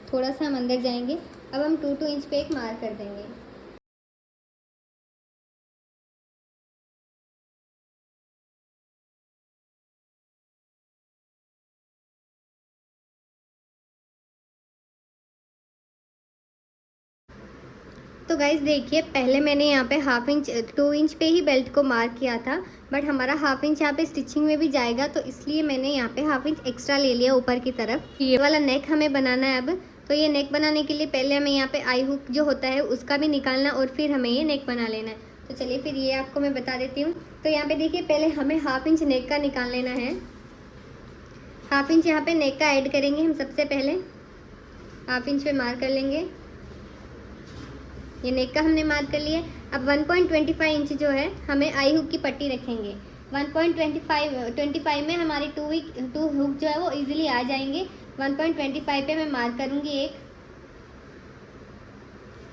थोड़ा सा हम अंदर जाएंगे। अब हम 2 इंच पे एक मार्क कर देंगे। तो गाइज देखिए, पहले मैंने यहाँ पे 1/2 इंच 2 इंच पे ही बेल्ट को मार्क किया था, बट हमारा 1/2 इंच यहाँ पे स्टिचिंग में भी जाएगा, तो इसलिए मैंने यहाँ पे 1/2 इंच एक्स्ट्रा ले लिया ऊपर की तरफ। ये वाला नेक हमें बनाना है अब, तो ये नेक बनाने के लिए पहले हमें यहाँ पे आई हुक जो होता है उसका भी निकालना और फिर हमें ये नेक बना लेना है। तो चलिए फिर ये आपको मैं बता देती हूँ। तो यहाँ पे देखिए, पहले हमें 1/2 इंच नेक का निकाल लेना है। 1/2 इंच यहाँ पे नेक का ऐड करेंगे हम सबसे पहले। 1/2 इंच पे मार्क कर लेंगे। ये नेक का हमने मार्क कर लिया। अब 1.25 इंच जो है हमें आई हुक की पट्टी रखेंगे। 1.25 में हमारी टू हुक जो है वो इजीली आ जाएंगे। 1.25 पे मैं मार्क करूँगी एक,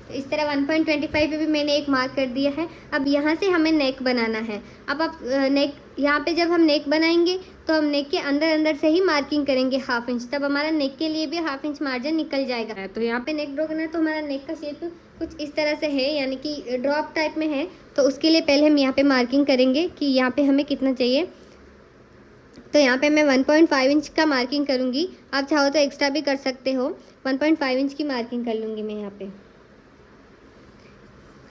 तो इस तरह 1.25 पे भी मैंने एक मार्क कर दिया है। अब यहाँ से हमें नेक बनाना है। अब आप नेक यहाँ पे जब हम नेक बनाएंगे तो हम नेक के अंदर से ही मार्किंग करेंगे 1/2 इंच, तब हमारा नेक के लिए भी 1/2 इंच मार्जिन निकल जाएगा। तो यहाँ पे नेक ड्रॉ करना है, तो हमारा नेक का शेप कुछ इस तरह से है, यानी कि ड्रॉप टाइप में है। तो उसके लिए पहले हम यहाँ पे मार्किंग करेंगे कि यहाँ पे हमें कितना चाहिए। तो यहाँ पे मैं 1.5 इंच का मार्किंग करूँगी। आप चाहो तो एक्स्ट्रा भी कर सकते हो। 1.5 इंच की मार्किंग कर लूँगी मैं यहाँ पे।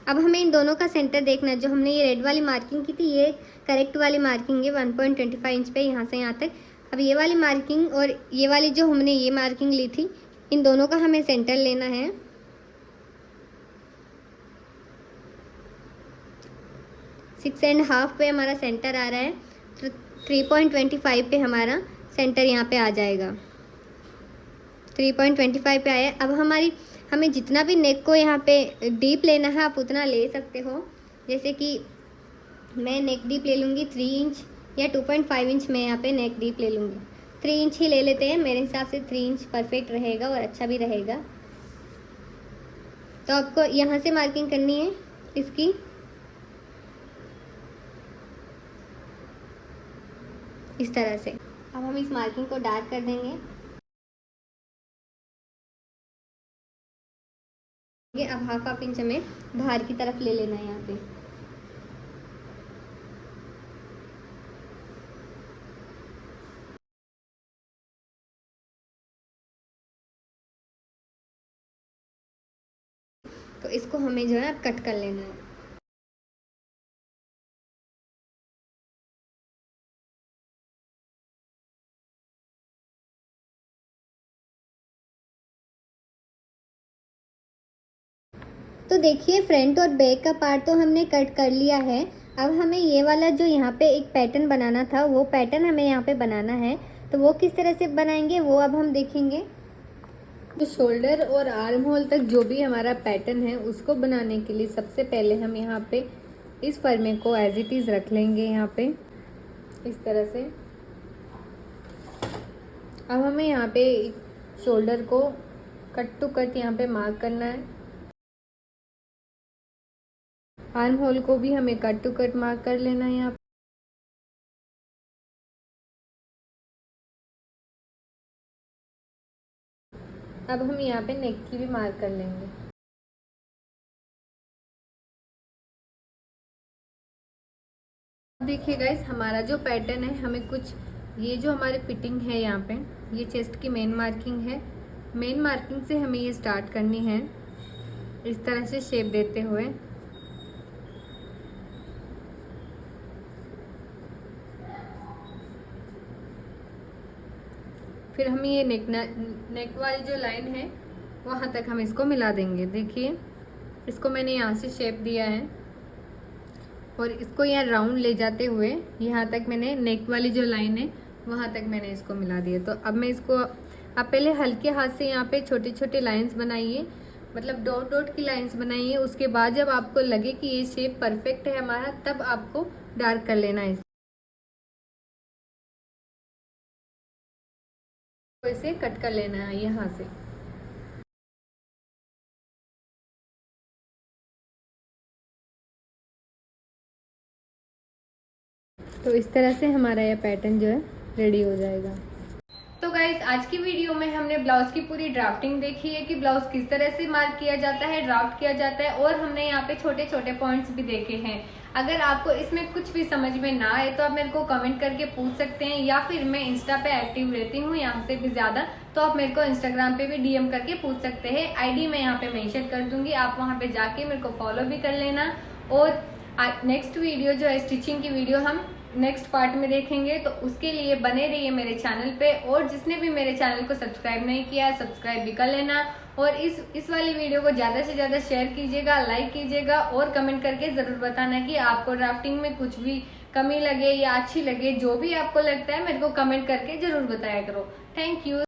अब हमें इन दोनों का सेंटर देखना है। जो हमने ये रेड वाली मार्किंग की थी ये करेक्ट वाली मार्किंग है 1.25 इंच पे, यहाँ से यहाँ तक। अब ये वाली मार्किंग और ये वाली जो हमने ये मार्किंग ली थी, इन दोनों का हमें सेंटर लेना है। 6.5 पे हमारा सेंटर आ रहा है, तो 3.25 पे हमारा सेंटर यहाँ पे आ जाएगा। 3.25 पे आया। अब हमें जितना भी नेक को यहाँ पे डीप लेना है आप उतना ले सकते हो। जैसे कि मैं नेक डीप ले लूँगी 3 इंच या 2.5 इंच में यहाँ पे नेक डीप ले लूँगी। 3 इंच ही ले लेते हैं, मेरे हिसाब से 3 इंच परफेक्ट रहेगा और अच्छा भी रहेगा। तो आपको यहाँ से मार्किंग करनी है इसकी। इस तरह से अब हम इस मार्किंग को डार्क कर देंगे। अब 1/2 इंच हमें बाहर की तरफ ले लेना है यहाँ पे। तो इसको हमें जो है अब कट कर लेना है। तो देखिए, फ्रंट और बैक का पार्ट तो हमने कट कर लिया है। अब हमें ये वाला जो यहाँ पे एक पैटर्न बनाना था, वो पैटर्न हमें यहाँ पे बनाना है। तो वो किस तरह से बनाएंगे वो अब हम देखेंगे। तो शोल्डर और आर्म होल तक जो भी हमारा पैटर्न है उसको बनाने के लिए सबसे पहले हम यहाँ पे इस फर्मे को एज इट इज़ रख लेंगे यहाँ पे इस तरह से। अब हमें यहाँ पे शोल्डर को कट टू कट यहाँ पे मार्क करना है। आर्म होल को भी हमें कट टू कट मार्क कर लेना है यहाँ पे। अब हम यहाँ पे नेक की भी मार्क कर लेंगे। देखिए गाइस, हमारा जो पैटर्न है, हमें कुछ ये जो हमारी फिटिंग है यहाँ पे, ये चेस्ट की मेन मार्किंग है। मेन मार्किंग से हमें ये स्टार्ट करनी है, इस तरह से शेप देते हुए। फिर हम ये नेक वाली जो लाइन है वहाँ तक हम इसको मिला देंगे। देखिए, इसको मैंने यहाँ से शेप दिया है और इसको यहाँ राउंड ले जाते हुए यहाँ तक मैंने नेक वाली जो लाइन है वहाँ तक मैंने इसको मिला दिया। तो अब मैं इसको, आप पहले हल्के हाथ से यहाँ पे छोटे छोटे लाइंस बनाइए, मतलब डॉट डॉट की लाइंस बनाइए। उसके बाद जब आपको लगे कि ये शेप परफेक्ट है हमारा, तब आपको डार्क कर लेना है, इसे कट कर लेना है यहाँ से। तो इस तरह से हमारा यह पैटर्न जो है रेडी हो जाएगा। तो गाइज, आज की वीडियो में हमने ब्लाउज की पूरी ड्राफ्टिंग देखी है कि ब्लाउज किस तरह से मार्क किया जाता है, ड्राफ्ट किया जाता है, और हमने यहाँ पे छोटे छोटे पॉइंट्स भी देखे हैं। अगर आपको इसमें कुछ भी समझ में ना आए तो आप मेरे को कमेंट करके पूछ सकते हैं, या फिर मैं इंस्टा पे एक्टिव रहती हूँ यहाँ से भी ज्यादा, तो आप मेरे को इंस्टाग्राम पे भी डीएम करके पूछ सकते हैं। आईडी मैं यहाँ पे मेंशन कर दूंगी, आप वहाँ पे जाके मेरे को फॉलो भी कर लेना। और नेक्स्ट वीडियो जो है स्टिचिंग की वीडियो हम नेक्स्ट पार्ट में देखेंगे, तो उसके लिए बने रहिए मेरे चैनल पे। और जिसने भी मेरे चैनल को सब्सक्राइब नहीं किया है, सब्सक्राइब भी कर लेना। और इस वाली वीडियो को ज़्यादा से ज़्यादा शेयर कीजिएगा, लाइक कीजिएगा, और कमेंट करके ज़रूर बताना कि आपको ड्राफ्टिंग में कुछ भी कमी लगे या अच्छी लगे। जो भी आपको लगता है मेरे को कमेंट करके ज़रूर बताया करो। Thank you.